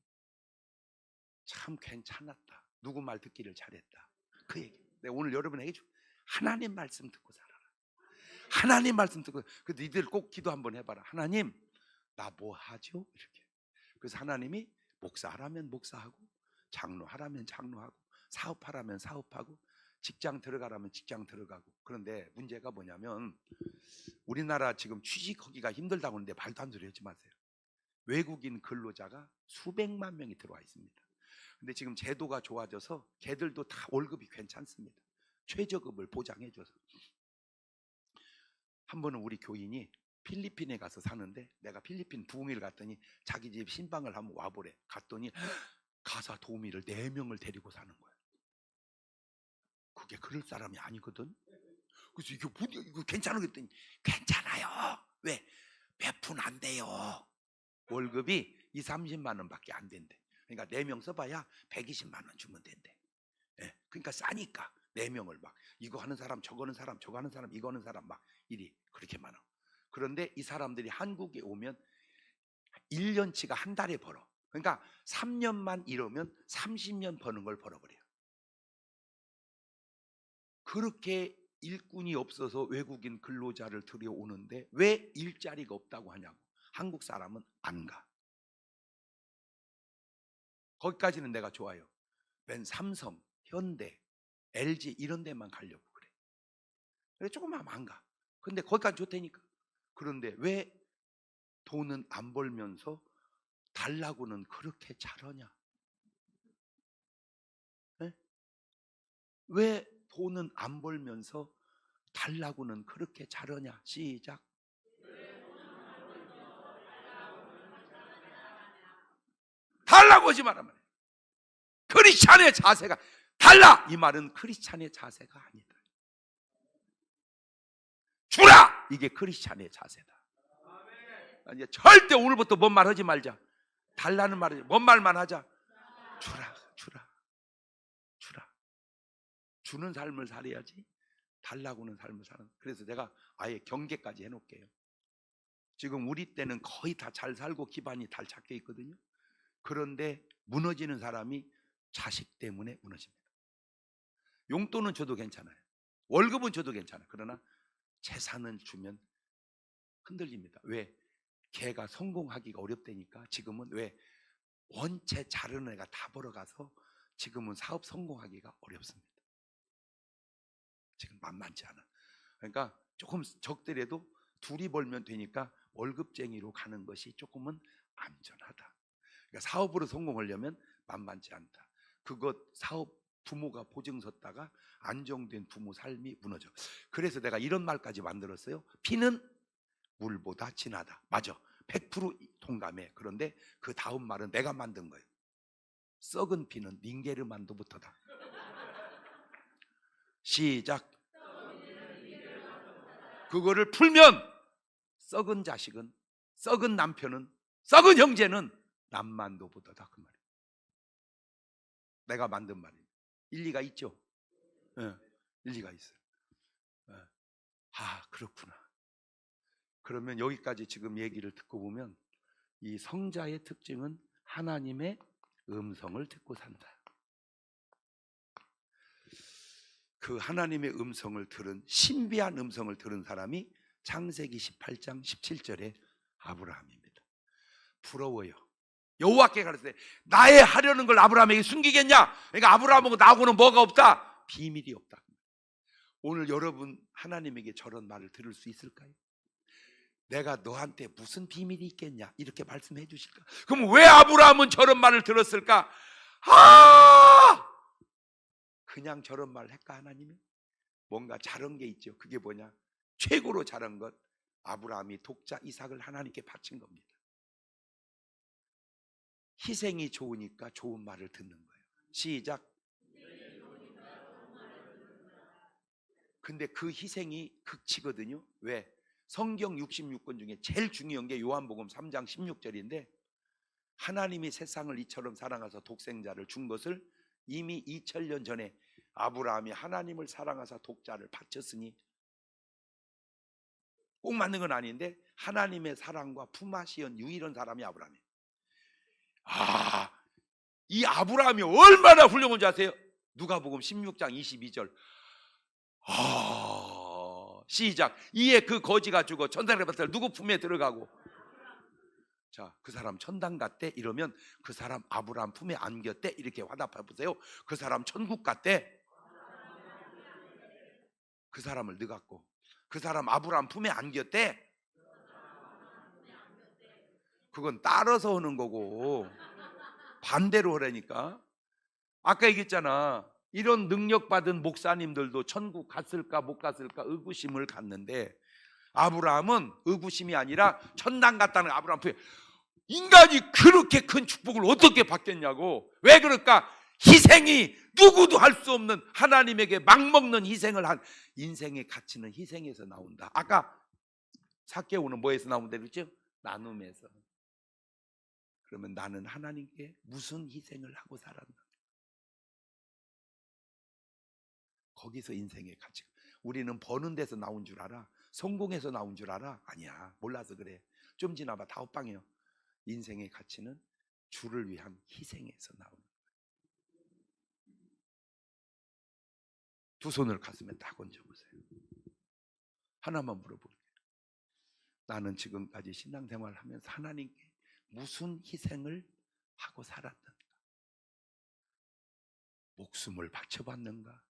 참 괜찮았다. 누구 말 듣기를 잘했다. 그 얘기. 내가 오늘 여러분에게 하나님 말씀 듣고 살아라. 하나님 말씀 듣고. 그 니들 꼭 기도 한번 해봐라. 하나님, 나 뭐 하죠? 이렇게. 그래서 하나님이 목사하라면 목사하고, 장로하라면 장로하고, 사업하라면 사업하고, 직장 들어가라면 직장 들어가고. 그런데 문제가 뭐냐면 우리나라 지금 취직하기가 힘들다고 하는데 말도 안 소리 하지 마세요. 외국인 근로자가 수백만 명이 들어와 있습니다. 근데 지금 제도가 좋아져서 걔들도 다 월급이 괜찮습니다. 최저급을 보장해줘서. 한 번은 우리 교인이 필리핀에 가서 사는데 내가 필리핀 부흥회를 갔더니 자기 집 신방을 한번 와보래. 갔더니 가사 도우미를 4명을 데리고 사는 거야. 그게 그럴 사람이 아니거든. 그래서 이거 괜찮아 그랬더니 괜찮아요. 왜? 몇 푼 안 돼요. 월급이 20-30만 원밖에 안 된대. 그러니까 4명 써봐야 120만 원 주면 된대. 네. 그러니까 싸니까 4명을 막 이거 하는 사람 저거 하는 사람 저거 하는 사람 이거 하는 사람 막 일이 그렇게 많아. 그런데 이 사람들이 한국에 오면 1년치가 한 달에 벌어. 그러니까 3년만 일하면 30년 버는 걸 벌어버려요. 그렇게 일꾼이 없어서 외국인 근로자를 들여오는데 왜 일자리가 없다고 하냐고. 한국 사람은 안 가. 거기까지는 내가 좋아요. 웬 삼성, 현대, LG 이런 데만 가려고 그래. 그래 조금만 안 가. 근데 거기까지 좋다니까. 그런데 왜 돈은 안 벌면서 달라고는 그렇게 잘하냐? 네? 왜 돈은 안 벌면서 달라고는 그렇게 잘하냐? 시작. 달라고 하지 말란 말이에요. 크리스찬의 자세가 달라. 이 말은 크리스찬의 자세가 아니다. 주라. 이게 크리스찬의 자세다. 이제 절대 오늘부터 뭔 말 하지 말자. 달라는 말을 뭔 말만 하자. 주라. 주는 삶을 살아야지 달라고는 삶을 사는. 그래서 내가 아예 경계까지 해놓을게요. 지금 우리 때는 거의 다 잘 살고 기반이 잘 잡혀 있거든요. 그런데 무너지는 사람이 자식 때문에 무너집니다. 용돈은 줘도 괜찮아요. 월급은 줘도 괜찮아요. 그러나 재산을 주면 흔들립니다. 왜? 걔가 성공하기가 어렵다니까. 지금은 왜? 원체 자르는 애가 다 벌어가서 지금은 사업 성공하기가 어렵습니다. 지금 만만치 않아. 그러니까 조금 적더라도 둘이 벌면 되니까 월급쟁이로 가는 것이 조금은 안전하다. 그러니까 사업으로 성공하려면 만만치 않다. 그것 사업 부모가 보증 섰다가 안정된 부모 삶이 무너져. 그래서 내가 이런 말까지 만들었어요. 피는 물보다 진하다. 맞아. 100% 동감해. 그런데 그 다음 말은 내가 만든 거예요. 썩은 피는 닌게르만도부터다. 시작. 그거를 풀면 썩은 자식은, 썩은 남편은, 썩은 형제는 남만도보다다. 그 말이에요. 내가 만든 말이에요. 일리가 있죠? 네, 일리가 있어요. 네. 아, 그렇구나. 그러면 여기까지 지금 얘기를 듣고 보면 이 성자의 특징은 하나님의 음성을 듣고 산다. 그 하나님의 음성을 들은, 신비한 음성을 들은 사람이 창세기 18장 17절에 아브라함입니다. 부러워요. 여호와께 가르치되 나의 하려는 걸 아브라함에게 숨기겠냐? 그러니까 아브라함하고 나하고는 뭐가 없다? 비밀이 없다. 오늘 여러분 하나님에게 저런 말을 들을 수 있을까요? 내가 너한테 무슨 비밀이 있겠냐? 이렇게 말씀해 주실까? 그럼 왜 아브라함은 저런 말을 들었을까? 그냥 저런 말을 할까? 하나님이 뭔가 잘한 게 있죠. 그게 뭐냐? 최고로 잘한 것, 아브라함이 독자 이삭을 하나님께 바친 겁니다. 희생이 좋으니까 좋은 말을 듣는 거예요. 시작. 근데 그 희생이 극치거든요. 왜? 성경 66권 중에 제일 중요한 게 요한복음 3장 16절인데 하나님이 세상을 이처럼 사랑하사 독생자를 준 것을 이미 2000년 전에 아브라함이 하나님을 사랑하사 독자를 바쳤으니, 꼭 맞는 건 아닌데 하나님의 사랑과 품앗이한 유일한 사람이 아브라함이에요. 이 아브라함이 얼마나 훌륭한 줄 아세요? 누가복음 16장 22절. 시작. 이에 그 거지가 죽어 천당에 받을 누구 품에 들어가고. 자, 그 사람 천당 갔대 이러면 그 사람 아브라함 품에 안겼대 이렇게 화답해 보세요. 그 사람 천국 갔대. 그 사람을 넣어갖고 그 사람 아브라함 품에 안겼대. 그건 따라서 하는 거고 반대로 하라니까. 아까 얘기했잖아. 이런 능력 받은 목사님들도 천국 갔을까 못 갔을까 의구심을 갖는데 아브라함은 의구심이 아니라 천당 갔다는 아브라함 품에. 인간이 그렇게 큰 축복을 어떻게 받겠냐고. 왜 그럴까? 희생이 누구도 할 수 없는 하나님에게 막먹는 희생을 한 인생의 가치는 희생에서 나온다. 아까 사개오는 뭐에서 나온다 그랬죠? 나눔에서. 그러면 나는 하나님께 무슨 희생을 하고 살았나? 거기서 인생의 가치가. 우리는 버는 데서 나온 줄 알아? 성공해서 나온 줄 알아? 아니야. 몰라서 그래. 좀 지나봐 다 헛방이에요. 인생의 가치는 주를 위한 희생에서 나오는 거예요. 두 손을 가슴에 딱 얹어보세요. 하나만 물어볼게요. 나는 지금까지 신앙생활을 하면서 하나님께 무슨 희생을 하고 살았는가? 목숨을 바쳐봤는가?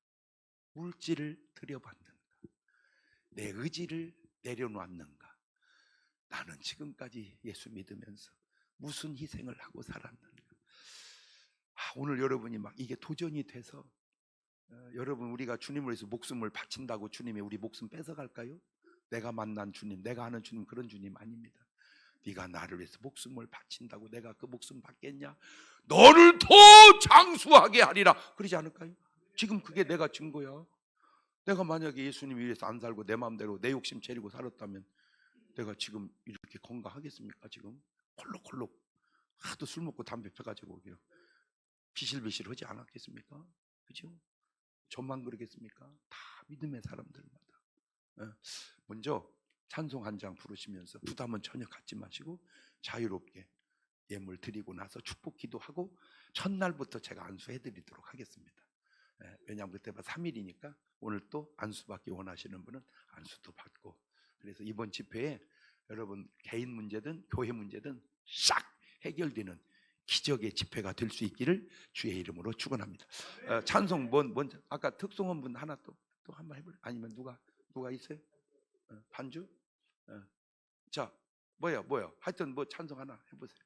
물질을 들여봤는가? 내 의지를 내려놓았는가? 나는 지금까지 예수 믿으면서 무슨 희생을 하고 살았는가? 오늘 여러분이 막 이게 도전이 돼서 여러분 우리가 주님을 위해서 목숨을 바친다고 주님이 우리 목숨 뺏어갈까요? 내가 만난 주님, 내가 아는 주님 그런 주님 아닙니다. 네가 나를 위해서 목숨을 바친다고 내가 그 목숨 받겠냐? 너를 더 장수하게 하리라 그러지 않을까요? 지금 그게 내가 증거야. 내가 만약에 예수님 위해서 안 살고 내 마음대로 내 욕심 채리고 살았다면 내가 지금 이렇게 건강하겠습니까? 지금 콜록콜록 하도 술 먹고 담배 펴가지고 비실비실하지 않았겠습니까? 그죠? 저만 그러겠습니까? 다 믿음의 사람들마다. 먼저 찬송 한 장 부르시면서 부담은 전혀 갖지 마시고 자유롭게 예물 드리고 나서 축복 기도하고 첫날부터 제가 안수해드리도록 하겠습니다. 왜냐하면 그때가 3일이니까 오늘 또 안수받기 원하시는 분은 안수도 받고, 그래서 이번 집회에 여러분 개인 문제든 교회 문제든 싹 해결되는 기적의 집회가 될 수 있기를 주의 이름으로 축원합니다. 찬송 먼저 아까 특송한 분 하나 또 한번 해볼래요? 아니면 누가 있어요? 반주? 자, 뭐요? 하여튼 뭐 찬송 하나 해보세요.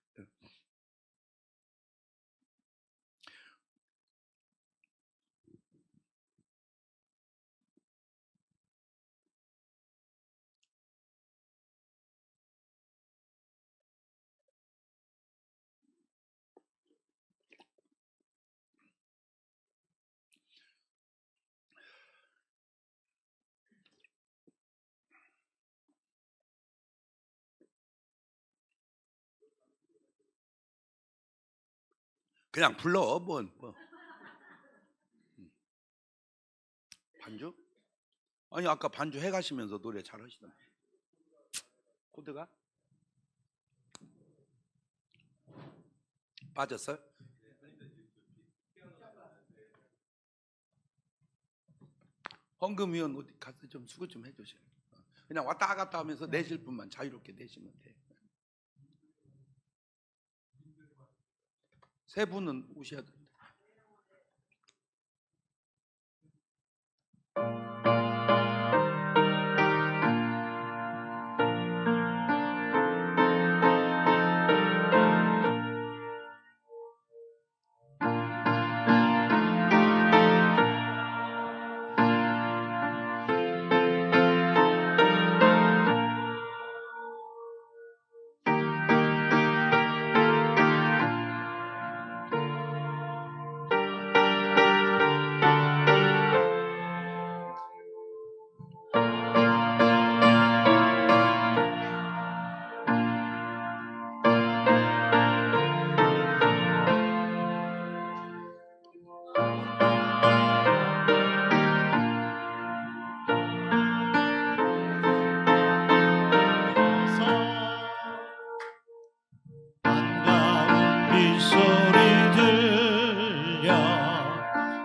그냥 불러. 뭐. 반주? 아니 아까 반주 해가시면서 노래 잘하시던데. 코드가 빠졌어요? 헌금위원 어디 가서 좀 수고 좀 해주세요. 그냥 왔다 갔다 하면서 내실 분만 자유롭게 내시면 돼. 세 분은 오셔야 됩니다.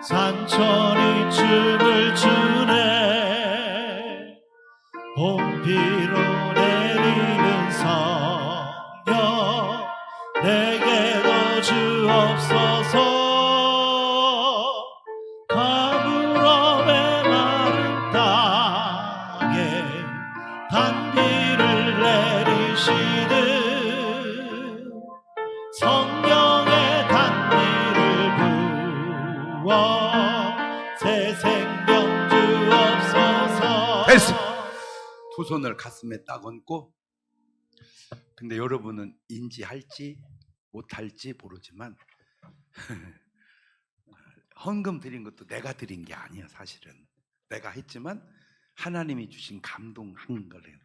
산천이 춤을 추네. 봄비로 내리는 성령 내게도 주옵소서. 가물어의 마른 땅에 단비를 내리시듯 성령의 단비를 부어 새 생명 주옵소서. 됐어. 두 손을 가슴에 딱 얹고, 근데 여러분은 인지할지 못할지 모르지만 헌금 드린 것도 내가 드린 게 아니야. 사실은 내가 했지만 하나님이 주신 감동한 거래요.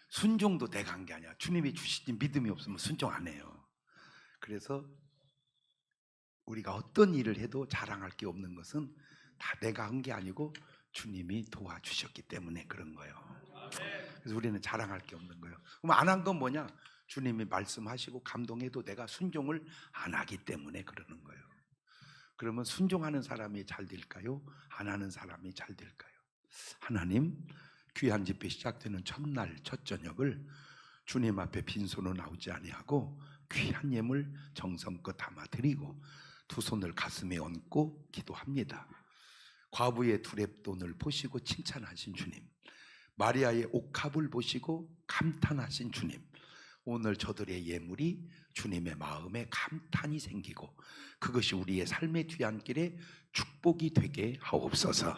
순종도 내가 한 게 아니야. 주님이 주시니 믿음이 없으면 순종 안 해요. 그래서 우리가 어떤 일을 해도 자랑할 게 없는 것은 다 내가 한 게 아니고 주님이 도와주셨기 때문에 그런 거예요. 그래서 우리는 자랑할 게 없는 거예요. 그럼 안 한 건 뭐냐? 주님이 말씀하시고 감동해도 내가 순종을 안 하기 때문에 그러는 거예요. 그러면 순종하는 사람이 잘 될까요? 안 하는 사람이 잘 될까요? 하나님, 귀한 집회 시작되는 첫날 첫 저녁을 주님 앞에 빈손으로 나오지 아니하고 귀한 예물 정성껏 담아 드리고 두 손을 가슴에 얹고 기도합니다. 과부의 두렙돈을 보시고 칭찬하신 주님, 마리아의 옥합을 보시고 감탄하신 주님, 오늘 저들의 예물이 주님의 마음에 감탄이 생기고 그것이 우리의 삶의 뒤안길에 축복이 되게 하옵소서.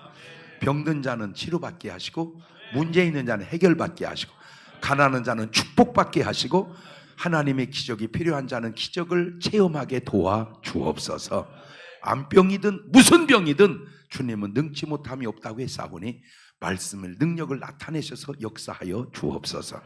병든 자는 치료받게 하시고 문제 있는 자는 해결받게 하시고 가난한 자는 축복받게 하시고 하나님의 기적이 필요한 자는 기적을 체험하게 도와주옵소서. 암병이든 무슨 병이든 주님은 능치 못함이 없다고 했사오니 말씀을 능력을 나타내셔서 역사하여 주옵소서.